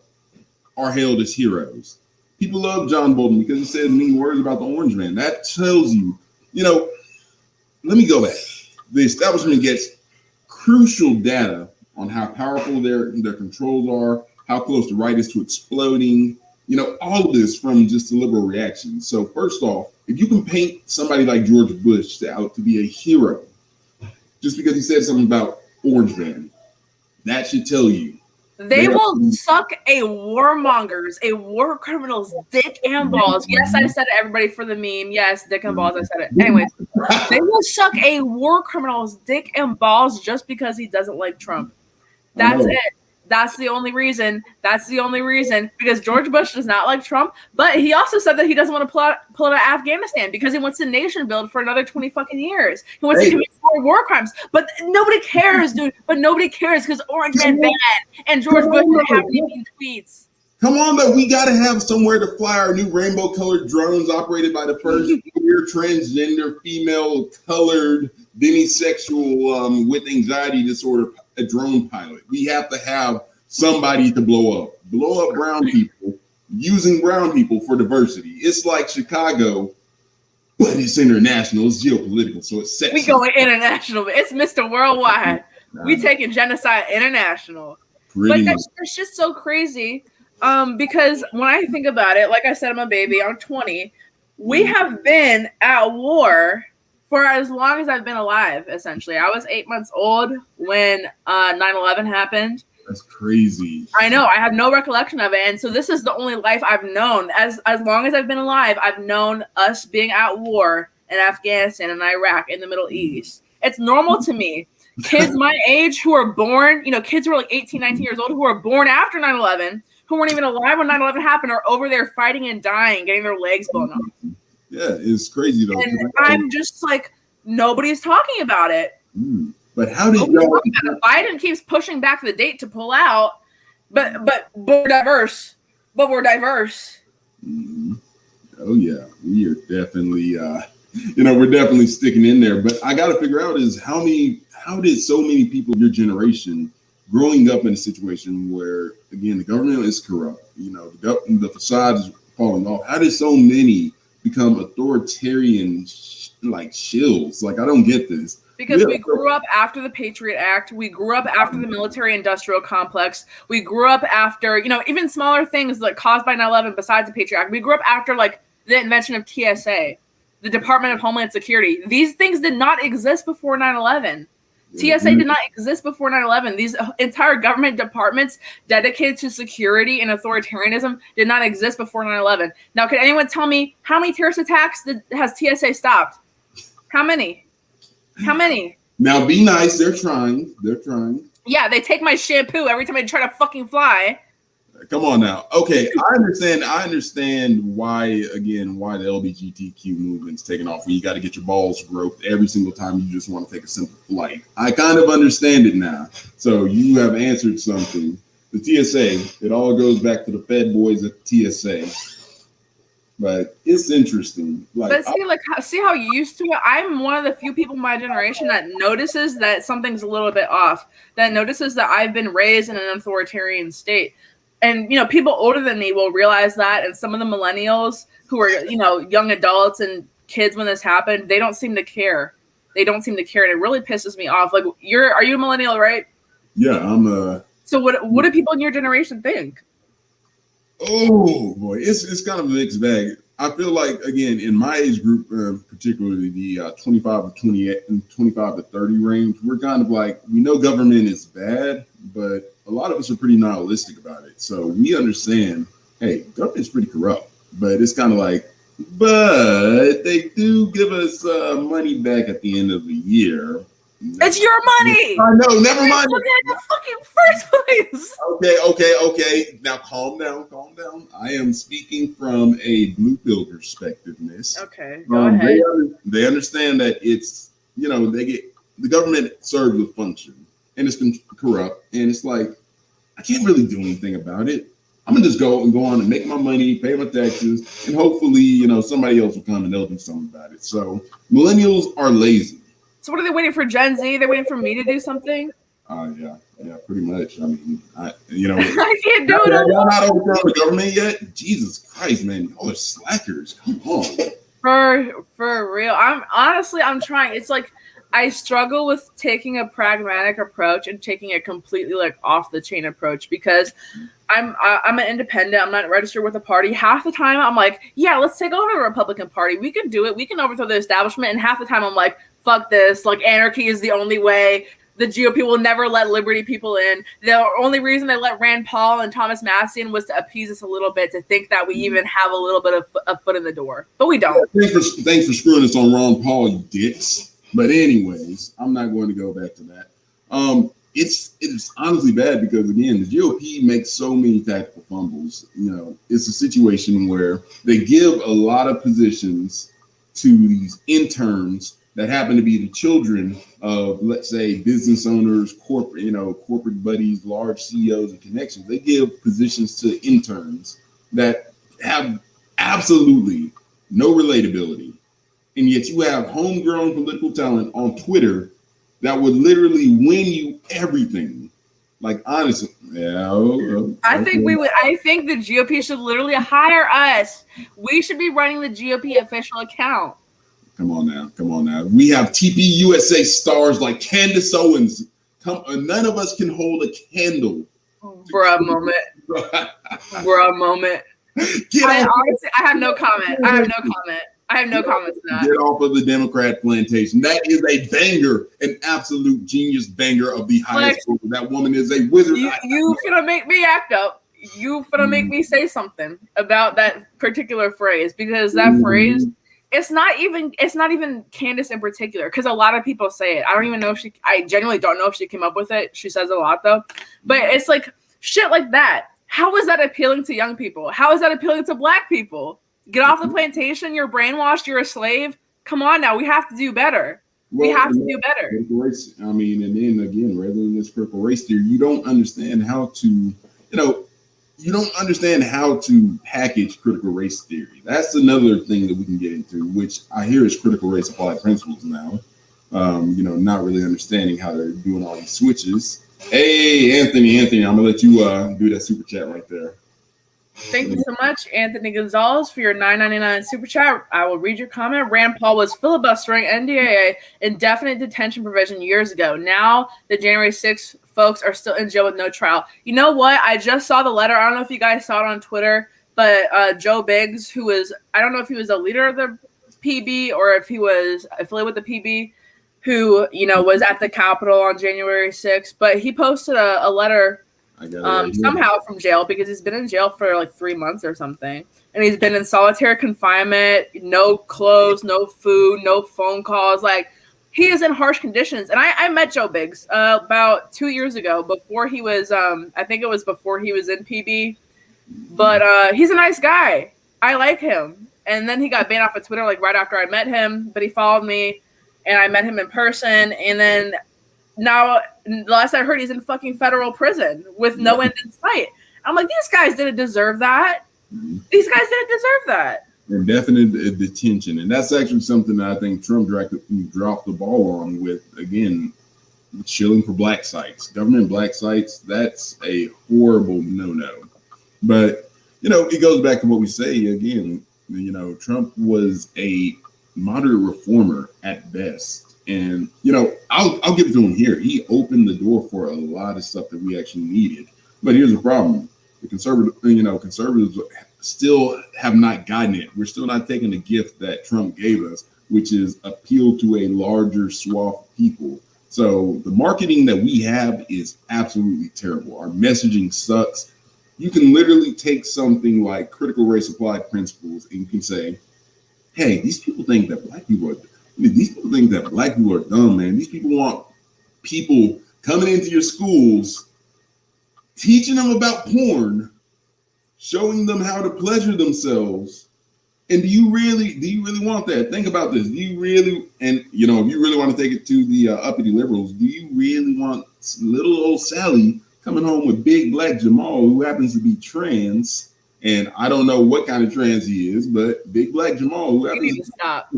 [SPEAKER 2] are hailed as heroes. People love John Bolton because he said mean words about the orange man. That tells you, let me go back. The establishment gets crucial data on how powerful their controls are, how close the right is to exploding, all of this from just a liberal reaction. So first off, if you can paint somebody like George Bush out to be a hero, just because he said something about orange man, that should tell you.
[SPEAKER 1] They will suck a warmonger's, a war criminal's dick and balls. Yes, I said it, everybody, for the meme. Yes, dick and balls, I said it. Anyways, they will suck a war criminal's dick and balls just because he doesn't like Trump. That's it. That's the only reason. Because George Bush does not like Trump, but he also said that he doesn't want to pull out of Afghanistan because he wants to nation build for another 20 fucking years. He wants to commit more war crimes, but nobody cares, dude. But nobody cares because Orange Man bad and George Bush didn't have any mean tweets.
[SPEAKER 2] Come on, though. We got to have somewhere to fly our new rainbow-colored drones operated by the first queer, transgender, female-colored, demisexual with anxiety disorder a drone pilot. We have to have somebody to blow up brown people, using brown people for diversity. It's like Chicago, but it's international. It's geopolitical, so it's sexy.
[SPEAKER 1] We going international. It's Mr. Worldwide. We taking genocide international. But that's just so crazy. Because when I think about it, like I said, I'm a baby. I'm 20. We have been at war for as long as I've been alive, essentially. I was 8 months old when 9/11 happened.
[SPEAKER 2] That's crazy.
[SPEAKER 1] I know. I have no recollection of it. And so this is the only life I've known. As long as I've been alive, I've known us being at war in Afghanistan and Iraq in the Middle East. It's normal to me. Kids my age who are born, kids who are like 18, 19 years old who are born after 9/11, who weren't even alive when 9/11 happened, are over there fighting and dying, getting their legs blown off.
[SPEAKER 2] Yeah, it's crazy though.
[SPEAKER 1] And I'm just like, nobody's talking about it.
[SPEAKER 2] But how did y'all?
[SPEAKER 1] Biden keeps pushing back the date to pull out, but we're diverse. But we're diverse.
[SPEAKER 2] Oh yeah, we are definitely we're definitely sticking in there. But I got to figure out is how did so many people your generation growing up in a situation where again the government is corrupt, the facade is falling off. How did so many become authoritarian like shills? Like I don't get this.
[SPEAKER 1] Because we grew up after the Patriot Act. We grew up after the military-industrial complex. We grew up after, even smaller things like caused by 9/11 besides the Patriot Act. We grew up after, like, the invention of TSA, the Department of Homeland Security. These things did not exist before 9/11. TSA did not exist before 9/11. These entire government departments dedicated to security and authoritarianism did not exist before 9/11. Now, can anyone tell me how many terrorist attacks has TSA stopped? How many? How many?
[SPEAKER 2] Now be nice. They're trying.
[SPEAKER 1] Yeah, they take my shampoo every time I try to fucking fly.
[SPEAKER 2] Come on now. Okay, I understand why the LGBTQ movement's taking off. When you got to get your balls groped every single time you just want to take a simple flight. I kind of understand it now. So you have answered something. The TSA, it all goes back to the Fed boys at TSA. But it's interesting.
[SPEAKER 1] See how used to it. I'm one of the few people in my generation that notices that something's a little bit off. That notices that I've been raised in an authoritarian state, and people older than me will realize that. And some of the millennials who are young adults and kids when this happened, they don't seem to care. And it really pisses me off. Like, are you a millennial, right?
[SPEAKER 2] Yeah, I'm a.
[SPEAKER 1] So what do people in your generation think?
[SPEAKER 2] Oh boy, it's kind of a mixed bag. I feel like again in my age group, particularly the 25 to 28 and 25 to 30 range, we're kind of like we know government is bad, but a lot of us are pretty nihilistic about it. So we understand, hey, government's pretty corrupt, but it's kind of like, but they do give us money back at the end of the year.
[SPEAKER 1] It's your money.
[SPEAKER 2] I know. Never mind.
[SPEAKER 1] Look at the fucking first place.
[SPEAKER 2] Okay. Now calm down. I am speaking from a blue pill perspective, miss.
[SPEAKER 1] Okay, go ahead.
[SPEAKER 2] They understand that it's the government serves a function and it's corrupt, and it's like I can't really do anything about it. I'm gonna just go on and make my money, pay my taxes, and hopefully somebody else will come and they'll do something about it. So millennials are lazy.
[SPEAKER 1] So what are they waiting for? Gen Z? They're waiting for me to do something?
[SPEAKER 2] Yeah, pretty much. I mean,
[SPEAKER 1] I can't do it.
[SPEAKER 2] Y'all not overthrowing the government yet? Jesus Christ, man, y'all are slackers. Come on.
[SPEAKER 1] For real. I'm trying. It's like I struggle with taking a pragmatic approach and taking a completely like off the chain approach because I'm an independent. I'm not registered with a party. Half the time I'm like, yeah, let's take over the Republican Party. We can do it. We can overthrow the establishment. And half the time I'm like, fuck this. Like anarchy is the only way. The GOP will never let liberty people in. The only reason they let Rand Paul and Thomas Masson was to appease us a little bit, to think that we even have a little bit of a foot in the door. But we don't.
[SPEAKER 2] Thanks for screwing us on Ron Paul, you dicks. But anyways, I'm not going to go back to that. It's honestly bad because, again, the GOP makes so many tactical fumbles. It's a situation where they give a lot of positions to these interns that happen to be the children of, let's say, business owners, corporate buddies, large CEOs and connections. They give positions to interns that have absolutely no relatability. And yet you have homegrown political talent on Twitter that would literally win you everything. Like, honestly,
[SPEAKER 1] I think the GOP should literally hire us. We should be running the GOP official account.
[SPEAKER 2] Come on now. We have TP USA stars like Candace Owens. None of us can hold a candle.
[SPEAKER 1] Bruh moment. Honestly, I have no comment. I have no comment to that.
[SPEAKER 2] Get off of the Democrat plantation. That is a banger, an absolute genius banger of the highest order. That woman is a wizard.
[SPEAKER 1] You finna make me act up. You finna make me say something about that particular phrase because that phrase it's not even Candace in particular, because a lot of people say it. I don't even know if I genuinely don't know if she came up with it. She says it a lot though. But it's like shit like that. How is that appealing to young people? How is that appealing to black people? Get off the plantation, you're brainwashed, you're a slave. Come on now, we have to do better. We have to do better.
[SPEAKER 2] I mean, and then again, rather than this critical race theory, you don't understand how to, you don't understand how to package critical race theory. That's another thing that we can get into, which I hear is critical race applied principles now. Not really understanding how they're doing all these switches. Hey, Anthony, I'm gonna let you do that super chat right there.
[SPEAKER 1] Thank you so much, Anthony Gonzalez, for your $9.99 super chat. I will read your comment. Rand Paul was filibustering NDAA indefinite detention provision years ago. Now the January 6th folks are still in jail with no trial. You know what? I just saw the letter. I don't know if you guys saw it on Twitter, but Joe Biggs, who was, I don't know if he was a leader of the PB or if he was affiliated with the PB, who, was at the Capitol on January 6th, but he posted a letter somehow from jail, because he's been in jail for like 3 months or something, and he's been in solitary confinement, no clothes, no food, no phone calls. Like, he is in harsh conditions. And I met Joe Biggs about 2 years ago, before he was I think it was before he was in PB, but he's a nice guy. I like him. And then he got banned off of Twitter like right after I met him, but he followed me and I met him in person. And then now, last I heard, he's in fucking federal prison with no end in sight. I'm like, these guys didn't deserve that. These guys didn't deserve that.
[SPEAKER 2] Indefinite detention. And that's actually something that I think Trump dropped the ball on with, again, chilling for black sites. Government black sites, that's a horrible no-no. But, it goes back to what we say again. Trump was a moderate reformer at best. And, I'll give it to him here. He opened the door for a lot of stuff that we actually needed. But here's the problem. The conservatives still have not gotten it. We're still not taking the gift that Trump gave us, which is appeal to a larger swath of people. So the marketing that we have is absolutely terrible. Our messaging sucks. You can literally take something like critical race applied principles and you can say, hey, these people think that black people are dumb, man. These people want people coming into your schools, teaching them about porn, showing them how to pleasure themselves. And do you really want that? Think about this. Do you really, and if you really want to take it to the uppity liberals, do you really want little old Sally coming home with big black Jamal, who happens to be trans? And I don't know what kind of trans he is, but big black Jamal, who happens to
[SPEAKER 1] stop.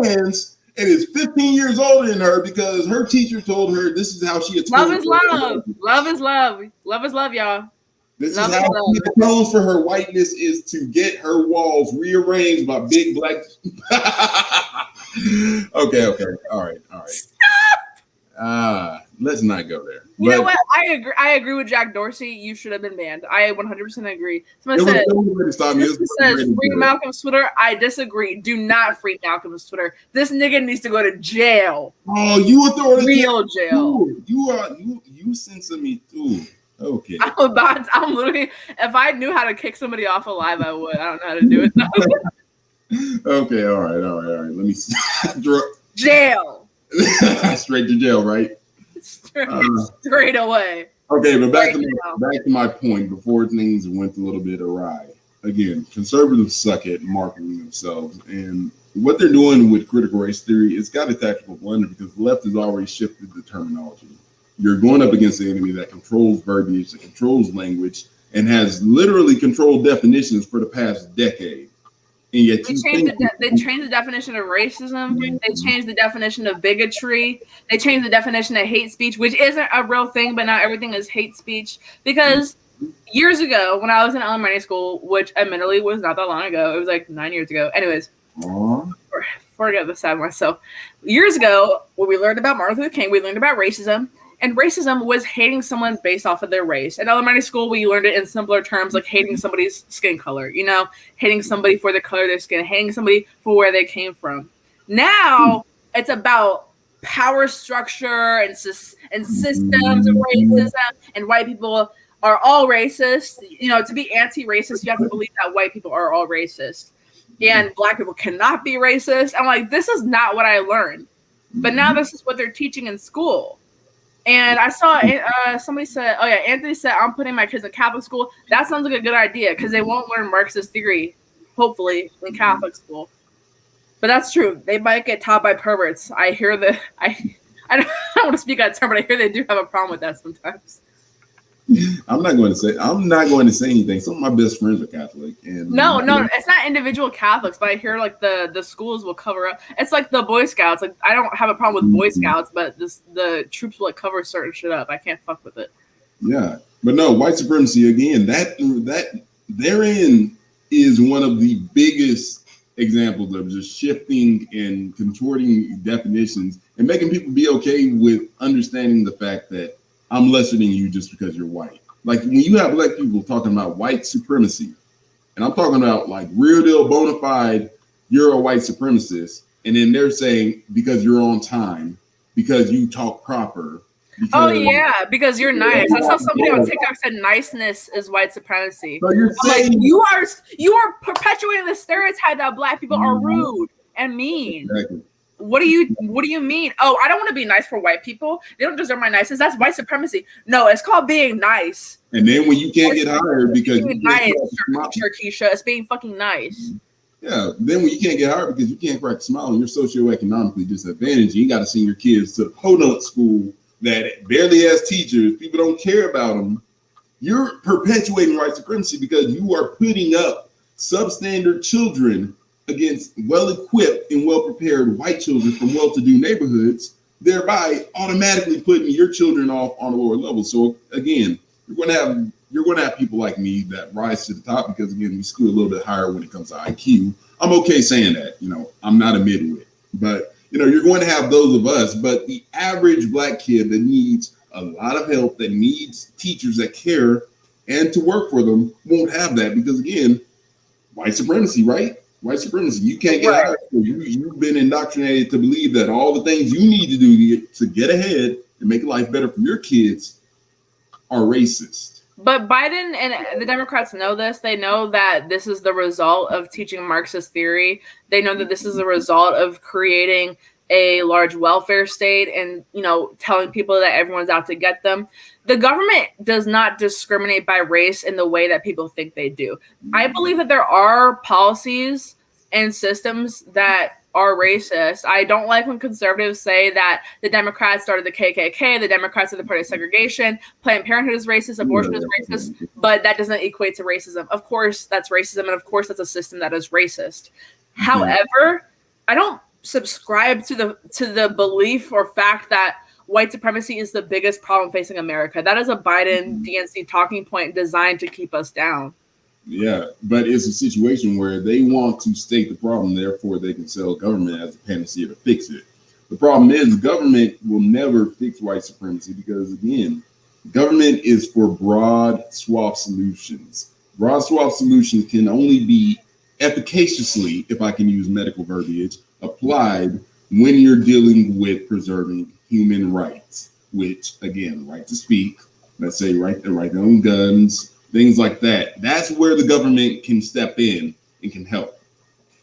[SPEAKER 2] trans and is 15 years older than her because her teacher told her this is how she
[SPEAKER 1] love is love. Love is love. Love is love, y'all.
[SPEAKER 2] This love is how she atones for her whiteness, is to get her walls rearranged by big black. Okay. All right. Stop. Let's not go there.
[SPEAKER 1] You know what? I agree with Jack Dorsey. You should have been banned. I 100% agree. Someone says free Malcolm's Twitter. I disagree. Do not free Malcolm's Twitter. This nigga needs to go to jail.
[SPEAKER 2] Oh, you authority.
[SPEAKER 1] Real jail.
[SPEAKER 2] You censor me too. Okay.
[SPEAKER 1] I'm literally, if I knew how to kick somebody off alive, I would. I don't know how to do it though.
[SPEAKER 2] Okay, all right. Let me see.
[SPEAKER 1] Jail.
[SPEAKER 2] Straight to jail, right?
[SPEAKER 1] Straight away.
[SPEAKER 2] Okay, but back to my point before things went a little bit awry. Again, conservatives suck at marketing themselves, and what they're doing with critical race theory, it's got a tactical blunder because the left has already shifted the terminology. You're going up against the enemy that controls verbiage, that controls language, and has literally controlled definitions for the past decade. And yet
[SPEAKER 1] they changed the definition of racism. They changed the definition of bigotry. They changed the definition of hate speech, which isn't a real thing, but not everything is hate speech. Because years ago, when I was in elementary school, which admittedly was not that long ago, it was like 9 years ago. Anyways, forget the side of myself. Years ago, when we learned about Martin Luther King, we learned about racism. And racism was hating someone based off of their race. In elementary school, we learned it in simpler terms, like hating somebody's skin color, hating somebody for the color of their skin, hating somebody for where they came from. Now, it's about power structure and systems of racism, and white people are all racist. To be anti-racist, you have to believe that white people are all racist. and black people cannot be racist. I'm like, this is not what I learned. But now this is what they're teaching in school. And I saw somebody said, oh yeah, Anthony said, I'm putting my kids in Catholic school. That sounds like a good idea because they won't learn Marxist theory, hopefully, in Catholic school. But that's true. They might get taught by perverts. I hear I don't want to speak out of turn, but I hear they do have a problem with that sometimes.
[SPEAKER 2] I'm not going to say anything. Some of my best friends are Catholic, and
[SPEAKER 1] no, it's not individual Catholics, but I hear like the schools will cover up. It's like the Boy Scouts. Like I don't have a problem with Boy Scouts, but the troops will like cover certain shit up. I can't fuck with it.
[SPEAKER 2] Yeah, but no, white supremacy again. That therein is one of the biggest examples of just shifting and contorting definitions and making people be okay with understanding the fact that I'm lesser than you just because you're white. Like when you have black people talking about white supremacy, and I'm talking about like real deal bona fide, you're a white supremacist, and then they're saying because you're on time, because you talk proper.
[SPEAKER 1] Oh yeah, because you're nice. I saw somebody on TikTok said niceness is white supremacy.
[SPEAKER 2] So you're saying
[SPEAKER 1] like, you are perpetuating the stereotype that black people are rude and mean.
[SPEAKER 2] Exactly.
[SPEAKER 1] What do you mean? Oh, I don't want to be nice for white people. They don't deserve my niceness. That's white supremacy. No, it's called being nice.
[SPEAKER 2] And then when you can't get hired because
[SPEAKER 1] being nice, Keisha, it's being fucking nice.
[SPEAKER 2] Yeah, then when you can't get hired because you can't crack a smile and you're socioeconomically disadvantaged, you got to send your kids to the podunk school that barely has teachers. People don't care about them. You're perpetuating white supremacy because you are putting up substandard children against well-equipped and well-prepared white children from well-to-do neighborhoods, thereby automatically putting your children off on a lower level. So again, you're going to have people like me that rise to the top because again, we scoot a little bit higher when it comes to IQ. I'm okay saying that, I'm not a midwit, but you're going to have those of us. But the average black kid that needs a lot of help, that needs teachers that care and to work for them, won't have that because again, white supremacy, right? White supremacy. You can't get hired. You've been indoctrinated to believe that all the things you need to do to get ahead and make life better for your kids are racist.
[SPEAKER 1] But Biden and the Democrats know this. They know that this is the result of teaching Marxist theory. They know that this is the result of creating a large welfare state and, telling people that everyone's out to get them. The government does not discriminate by race in the way that people think they do. I believe that there are policies and systems that are racist. I don't like when conservatives say that the Democrats started the KKK, the Democrats are the party of segregation, Planned Parenthood is racist, abortion is racist, but that doesn't equate to racism. Of course, that's racism, and of course, that's a system that is racist. Mm-hmm. However, I don't subscribe to the belief or fact that white supremacy is the biggest problem facing America. That is a Biden DNC talking point designed to keep us down.
[SPEAKER 2] Yeah, but it's a situation where they want to state the problem, therefore they can sell government as a panacea to fix it. The problem is government will never fix white supremacy because, again, government is for broad swath solutions. Broad swath solutions can only be efficaciously, if I can use medical verbiage, applied when you're dealing with preserving human rights, which, again, right to speak, let's say right to own guns, things like that. That's where the government can step in and can help.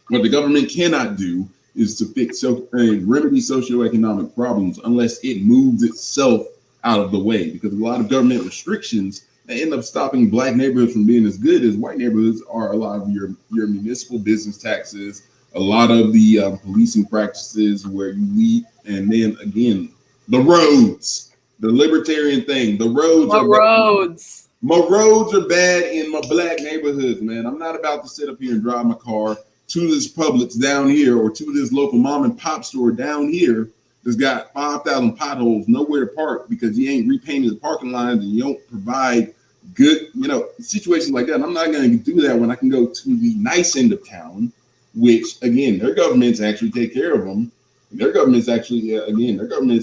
[SPEAKER 2] What the government cannot do is to fix remedy socioeconomic problems unless it moves itself out of the way, because a lot of government restrictions that end up stopping black neighborhoods from being as good as white neighborhoods are a lot of your municipal business taxes, a lot of the policing practices where you leave, and then again, the roads, the libertarian thing, the roads are roads. My roads are bad in my black neighborhoods, man. I'm not about to sit up here and drive my car to this Publix down here or to this local mom and pop store down here that's got 5,000 potholes, nowhere to park because you ain't repainted the parking lines and you don't provide good, situations like that. And I'm not going to do that when I can go to the nice end of town, which, again, their governments actually take care of them. Their governments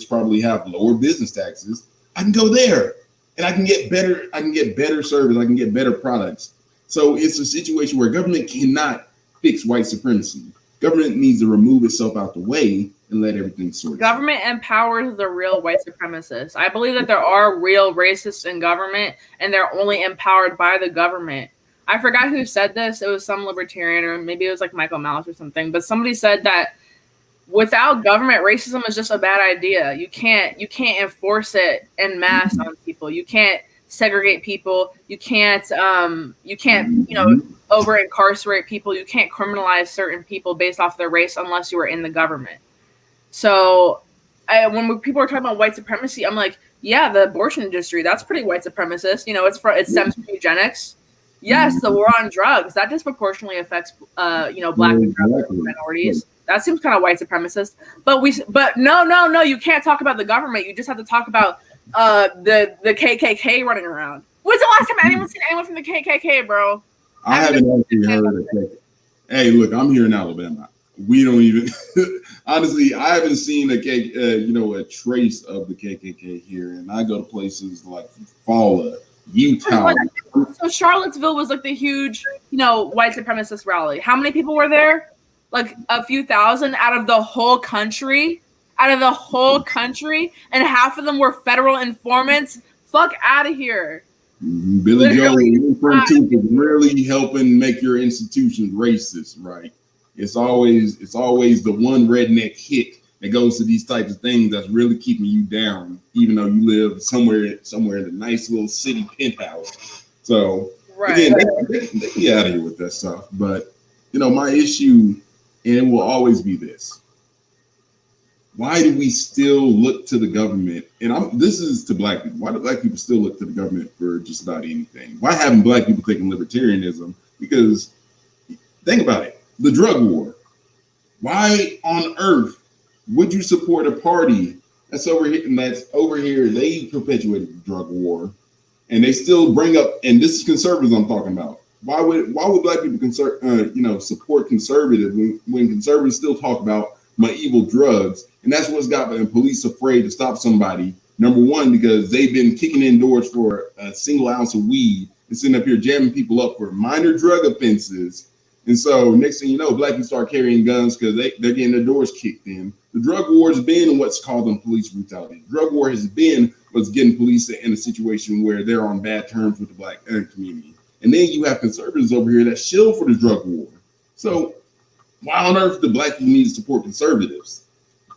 [SPEAKER 2] probably have lower business taxes. I can go there. And I can get better service, I can get better products. So it's a situation where government cannot fix white supremacy. Government needs to remove itself out the way and let everything sort.
[SPEAKER 1] Government empowers the real white supremacists. I believe that there are real racists in government, and they're only empowered by the government. I forgot who said this. It was some libertarian, or maybe it was like Michael Malice or something. But somebody said that without government, racism is just a bad idea. You can't enforce it en masse on people. You can't segregate people. You can't over incarcerate people. You can't criminalize certain people based off their race unless you are in the government. So when people are talking about white supremacy, I'm like, yeah, the abortion industry, that's pretty white supremacist. It stems from eugenics. Yes, the war on drugs, that disproportionately affects black and minorities. That seems kind of white supremacist. But no, you can't talk about the government. You just have to talk about the KKK running around. When's the last time anyone's seen anyone from the KKK, bro?
[SPEAKER 2] I haven't actually heard of it. Hey, look, I'm here in Alabama. We don't even honestly. I haven't seen a trace of the KKK here, and I go to places like Falla, Utah.
[SPEAKER 1] So Charlottesville was like the huge, white supremacist rally. How many people were there? Like a few thousand out of the whole country. And half of them were federal informants. Fuck out of here.
[SPEAKER 2] Billy Joel is really helping make your institutions racist, right? It's always the one redneck hick that goes to these types of things that's really keeping you down, even though you live somewhere in a nice little city penthouse. So again, they get out of here with that stuff. But my issue, and it will always be this: why do we still look to the government? And this is to black people. Why do black people still look to the government for just about anything? Why haven't black people taken libertarianism? Because think about it. The drug war. Why on earth would you support a party that's over here? They perpetuated the drug war, and they still bring up. And this is conservatives I'm talking about. Why would black people support conservative when conservatives still talk about my evil drugs? And that's what's got the police afraid to stop somebody. Number one, because they've been kicking in doors for a single ounce of weed and sitting up here jamming people up for minor drug offenses. And so next thing you know, black people start carrying guns because they're getting their doors kicked in. The drug war has been what's called on police brutality. The drug war has been what's getting police in a situation where they're on bad terms with the black community. And then you have conservatives over here that shill for the drug war. So why on earth do black people need to support conservatives?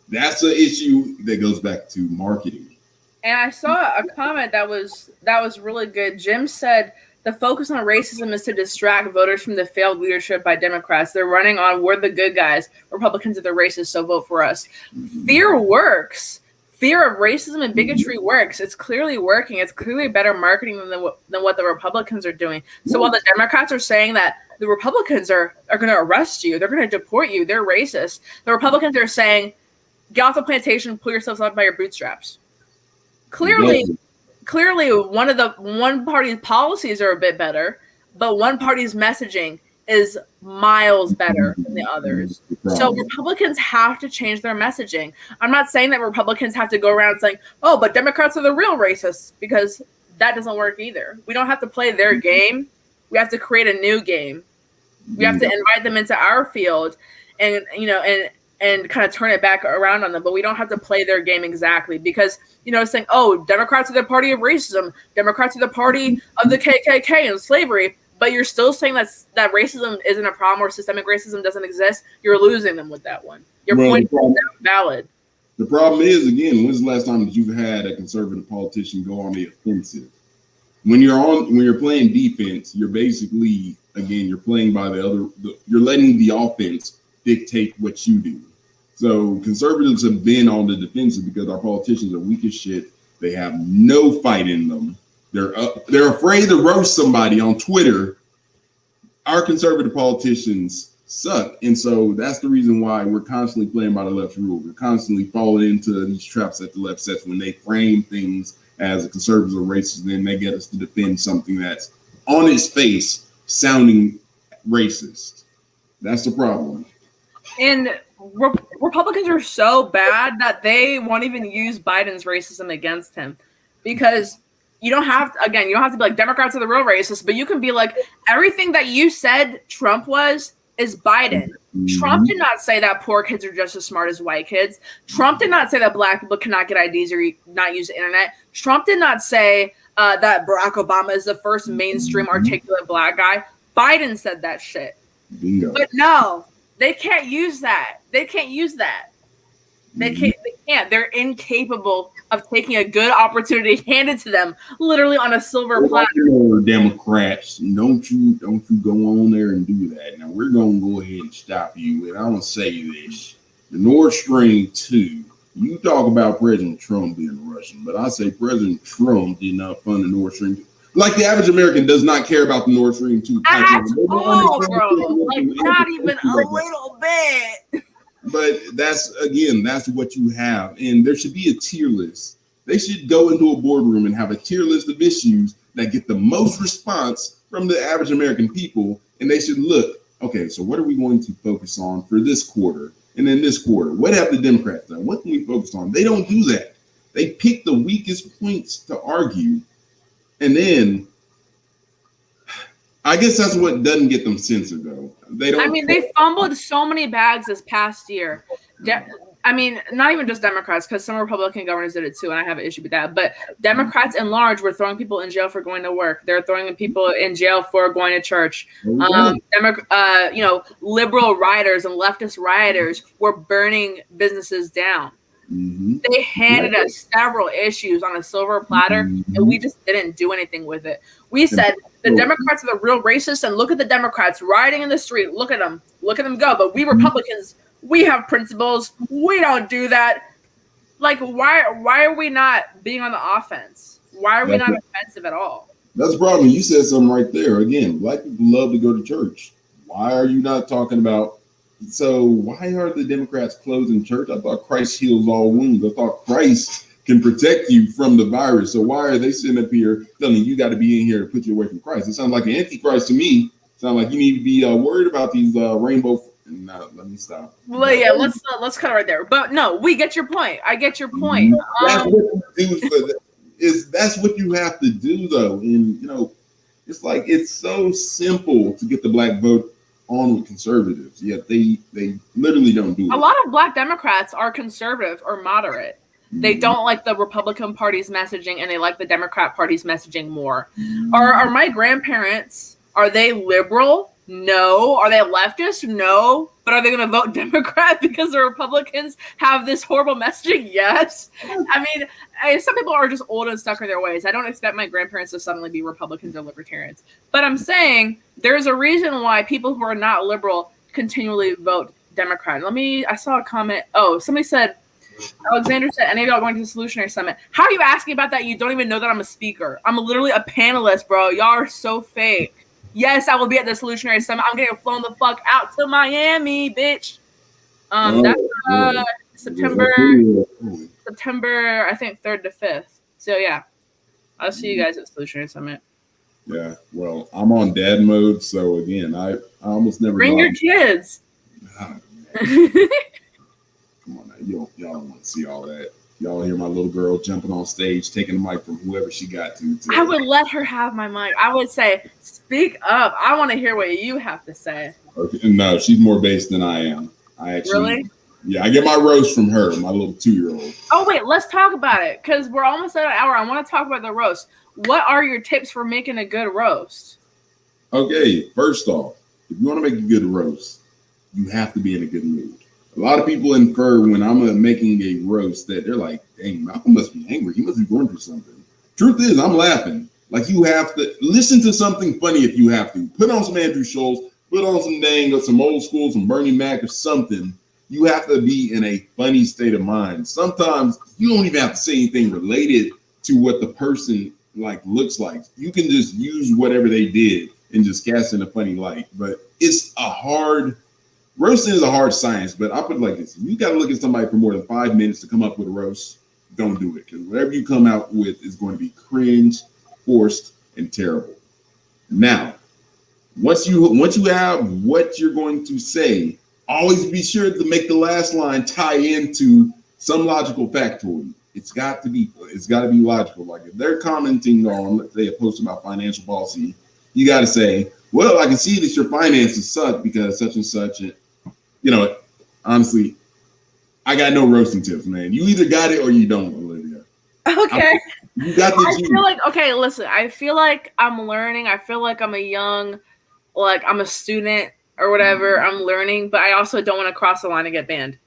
[SPEAKER 2] That's an issue that goes back to marketing.
[SPEAKER 1] And I saw a comment that was really good. Jim said the focus on racism is to distract voters from the failed leadership by Democrats. They're running on, we're the good guys. Republicans are the racists, so vote for us. Fear works. Fear of racism and bigotry works. It's clearly working. It's clearly better marketing than what the Republicans are doing. So while the Democrats are saying that the Republicans are going to arrest you, they're going to deport you, they're racist, the Republicans are saying, get off the plantation, pull yourselves up by your bootstraps. Clearly, one party's policies are a bit better, but one party's messaging is miles better than the others. So Republicans have to change their messaging. I'm not saying that Republicans have to go around saying, oh, but Democrats are the real racists, because that doesn't work either. We don't have to play their game. We have to create a new game. We have to invite them into our field and kind of turn it back around on them. But we don't have to play their game exactly, because, saying, oh, Democrats are the party of racism. Democrats are the party of the KKK and slavery. But you're still saying that racism isn't a problem, or systemic racism doesn't exist. You're losing them with that one. Your point is valid.
[SPEAKER 2] The problem is, again, when's the last time that you've had a conservative politician go on the offensive? When you're playing defense, you're basically, again, you're playing by you're letting the offense dictate what you do. So conservatives have been on the defensive because our politicians are weak as shit. They have no fight in them. They're afraid to roast somebody on Twitter. Our conservative politicians suck. And so that's the reason why we're constantly playing by the left's rule. We're constantly falling into these traps that the left sets when they frame things as the conservatives are racist, and then they get us to defend something that's on its face sounding racist. That's the problem.
[SPEAKER 1] And Republicans are so bad that they won't even use Biden's racism against him, because you don't have to be like, Democrats are the real racists, but you can be like, everything that you said Trump is Biden. Trump did not say that poor kids are just as smart as white kids. Trump did not say that black people cannot get IDs or not use the internet. Trump did not say that Barack Obama is the first mainstream articulate black guy. Biden said that shit.
[SPEAKER 2] Bingo.
[SPEAKER 1] But no, they can't use that. They can't use that. They can't. They can't. They're incapable of taking a good opportunity handed to them, literally on a silver platter.
[SPEAKER 2] Democrats, don't you go on there and do that. Now we're gonna go ahead and stop you. And I'm gonna say this: the Nord Stream 2. You talk about President Trump being Russian, but I say President Trump did not fund the Nord Stream 2. Like the average American does not care about the Nord Stream 2.
[SPEAKER 1] At all, bro. Like not even a little bit.
[SPEAKER 2] But that's what you have. And there should be a tier list. They should go into a boardroom and have a tier list of issues that get the most response from the average American people. And they should look, okay, so what are we going to focus on for this quarter? And then this quarter, what have the Democrats done? What can we focus on? They don't do that. They pick the weakest points to argue. And then I guess that's what doesn't get them censored, though. They don't.
[SPEAKER 1] I mean, they fumbled so many bags this past year. I mean, not even just Democrats, because some Republican governors did it too, and I have an issue with that. But Democrats in large were throwing people in jail for going to work. They're throwing people in jail for going to church. Liberal rioters and leftist rioters were burning businesses down.
[SPEAKER 2] Mm-hmm.
[SPEAKER 1] They handed us several issues on a silver platter, and we just didn't do anything with it. We said the Democrats are the real racists, and look at the Democrats rioting in the street. Look at them go. But we Republicans, we have principles. We don't do that. Like, why are we not being on the offense? Why are we not offensive at all?
[SPEAKER 2] That's the problem. You said something right there. Again, black people love to go to church. Why are you not talking about? So why are the Democrats closing church? I thought Christ heals all wounds. I thought Christ can protect you from the virus. So why are they sitting up here telling you got to be in here to put you away from Christ? It sounds like an antichrist to me. It sounds like you need to be worried about these rainbow. No, let me stop.
[SPEAKER 1] Well, yeah, let's cut right there. But no, we get your point. I get your point.
[SPEAKER 2] That's what you have to do, though. And it's like it's so simple to get the black vote on with conservatives, yet they literally don't do it.
[SPEAKER 1] A lot of black Democrats are conservative or moderate. They don't like the Republican Party's messaging, and they like the Democrat Party's messaging more. Are my grandparents, are they liberal? No. Are they leftist? No. But are they going to vote Democrat because the Republicans have this horrible messaging? Yes. I mean, some people are just old and stuck in their ways. I don't expect my grandparents to suddenly be Republicans or libertarians. But I'm saying there's a reason why people who are not liberal continually vote Democrat. I saw a comment. Oh, somebody said, Alexander said, any of y'all going to the Solutionary Summit? How are you asking about that? You don't even know that I'm a speaker. I'm literally a panelist, bro. Y'all are so fake. Yes, I will be at the Solutionary Summit. I'm getting flown the fuck out to Miami, bitch. That's September, I think 3rd to 5th. So yeah, I'll see you guys at the Solutionary Summit.
[SPEAKER 2] Yeah, well, I'm on dad mode, so again, I almost never
[SPEAKER 1] bring your kids.
[SPEAKER 2] Come on now, y'all don't want to see all that. Y'all hear my little girl jumping on stage, taking the mic from whoever she got to.
[SPEAKER 1] I would let her have my mic. I would say, speak up. I want to hear what you have to say.
[SPEAKER 2] Okay. No, she's more based than I am.
[SPEAKER 1] Really?
[SPEAKER 2] Yeah, I get my roast from her, my little 2-year-old.
[SPEAKER 1] Oh, wait, let's talk about it, because we're almost at an hour. I want to talk about the roast. What are your tips for making a good roast?
[SPEAKER 2] Okay, first off, if you want to make a good roast, you have to be in a good mood. A lot of people infer when I'm making a roast that they're like, dang, Malcolm must be angry. He must be going through something. Truth is, I'm laughing. Like, you have to listen to something funny if you have to. Put on some Andrew Schultz, put on some old school, some Bernie Mac or something. You have to be in a funny state of mind. Sometimes you don't even have to say anything related to what the person looks like. You can just use whatever they did and just cast in a funny light. But roasting is a hard science, but I put it like this. You got to look at somebody for more than 5 minutes to come up with a roast. Don't do it, because whatever you come out with is going to be cringe, forced, and terrible. Now, once you have what you're going to say, always be sure to make the last line tie into some logical factoid. It's got to be logical. Like if they're commenting on, let's say, a post about financial policy, you got to say, well, I can see that your finances suck because such and such. Honestly, I got no roasting tips, man. You either got it or you don't, Olivia.
[SPEAKER 1] Okay.
[SPEAKER 2] You got the
[SPEAKER 1] I feel like, okay, listen, I feel like I'm learning. I feel like I'm a young like I'm a student or whatever. I'm learning, but I also don't want to cross the line and get banned.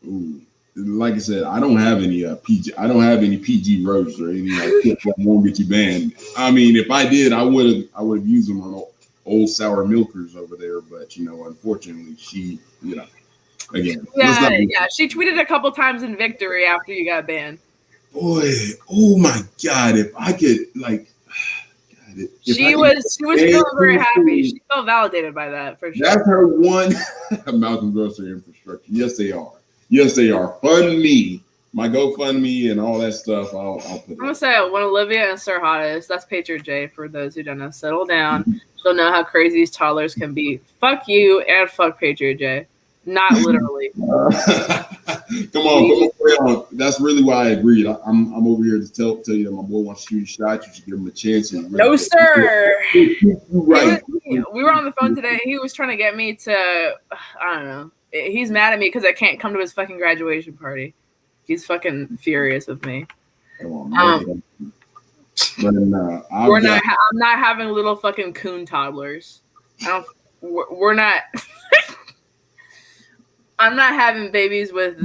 [SPEAKER 2] Ooh. Like I said, I don't have any PG. I don't have any PG roasts or anything like that won't get you banned. I mean, if I did, I would have used them on old sour milkers over there. But unfortunately, she, again,
[SPEAKER 1] yeah, she tweeted a couple times in victory after you got banned.
[SPEAKER 2] Boy, oh my God! If I could,
[SPEAKER 1] she was feeling very happy. She felt validated by that for sure.
[SPEAKER 2] That's her one. Malcolm Grocery infrastructure. Yes, they are. Yes, they are. Fund me, my GoFundMe and all that stuff. I'll put it.
[SPEAKER 1] I'm gonna say it. When Olivia and Sir Hottest, that's Patriot J for those who don't know. Settle down. She'll know how crazy these toddlers can be. Fuck you and fuck Patriot J. Not literally.
[SPEAKER 2] Come on. That's really why I agreed. I'm over here to tell you that my boy wants to shoot a shot. You should give him a chance.
[SPEAKER 1] No, sir.
[SPEAKER 2] Right.
[SPEAKER 1] We were on the phone today. He was trying to get me to, I don't know. He's mad at me because I can't come to his fucking graduation party. He's fucking furious with me.
[SPEAKER 2] Come on, but
[SPEAKER 1] I'm not having little fucking coon toddlers. We're not. I'm not having babies with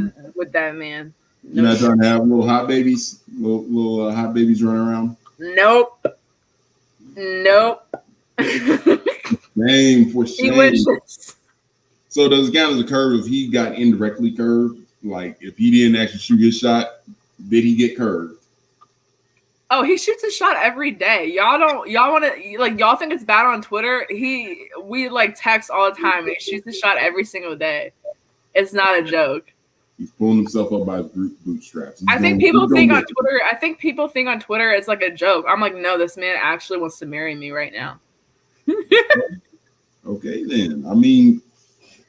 [SPEAKER 1] that man.
[SPEAKER 2] You're not trying to have little hot babies, little hot babies running around.
[SPEAKER 1] Nope.
[SPEAKER 2] Shame for shame.
[SPEAKER 1] He wishes.
[SPEAKER 2] So does it count as a curve if he got indirectly curved? Like if he didn't actually shoot his shot, did he get curved?
[SPEAKER 1] Oh, he shoots a shot every day. Y'all want to like y'all think it's bad on Twitter? We like text all the time and he shoots a shot every single day. It's not a joke.
[SPEAKER 2] He's pulling himself up by his bootstraps.
[SPEAKER 1] I think people think on Twitter it's like a joke. I'm like, no, this man actually wants to marry me right now.
[SPEAKER 2] Okay, then. I mean,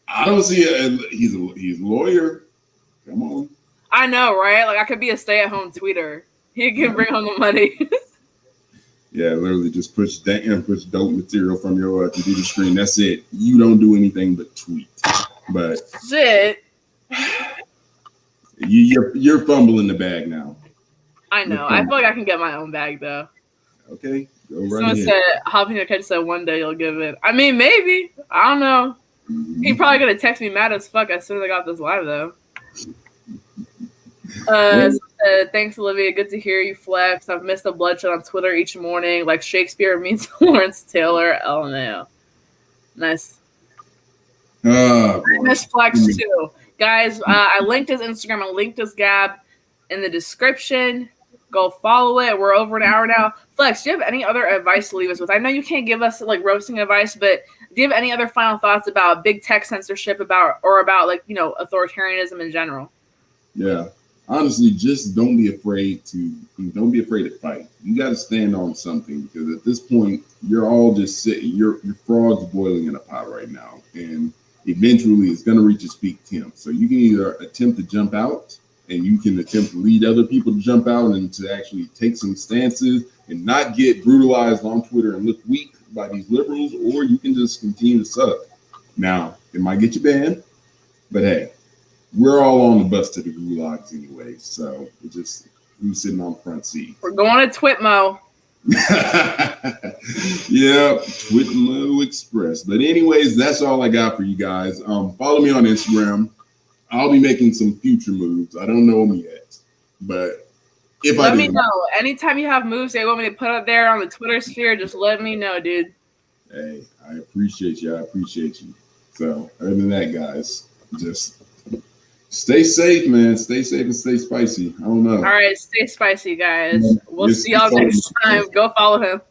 [SPEAKER 2] I don't see it. He's a lawyer. Come on.
[SPEAKER 1] I know, right? Like I could be a stay-at-home tweeter. He can bring home the money.
[SPEAKER 2] Yeah, literally just push dope material from your computer screen. That's it. You don't do anything but tweet. But
[SPEAKER 1] shit.
[SPEAKER 2] You're fumbling the bag now.
[SPEAKER 1] I know. I feel like I can get my own bag though.
[SPEAKER 2] Okay, go right
[SPEAKER 1] Someone said, "Hopping your catch said one day you'll give it." I mean, maybe. I don't know. He probably gonna text me mad as fuck as soon as I got this live though. Thanks, Olivia. Good to hear you flex. I've missed a bloodshed on Twitter each morning, like Shakespeare meets Lawrence Taylor. LMAO. Nice. I miss Flex too. Guys, I linked his Instagram. I linked his Gab in the description. Go follow it. We're over an hour now. Flex, do you have any other advice to leave us with? I know you can't give us like roasting advice, but do you have any other final thoughts about big tech censorship about authoritarianism in general?
[SPEAKER 2] Yeah. Honestly, just don't be afraid to fight. You got to stand on something because at this point, you're all just sitting. Your frog's boiling in a pot right now, and eventually, it's going to reach its peak temp. So you can either attempt to jump out, and you can attempt to lead other people to jump out and to actually take some stances and not get brutalized on Twitter and look weak by these liberals, or you can just continue to suck. Now, it might get you banned, but hey. We're all on the bus to the gulags anyway, so who's sitting on the front seat?
[SPEAKER 1] We're going to Twitmo.
[SPEAKER 2] Yeah, Twitmo Express. But anyways, that's all I got for you guys. Follow me on Instagram. I'll be making some future moves. I don't know them yet, but
[SPEAKER 1] let me know. Anytime you have moves that you want me to put up there on the Twitter sphere, just let me know, dude.
[SPEAKER 2] Hey, I appreciate you. So other than that, guys, just stay safe, man. Stay safe and stay spicy. I don't know.
[SPEAKER 1] All right, stay spicy, guys. We'll see y'all next time. Go follow him.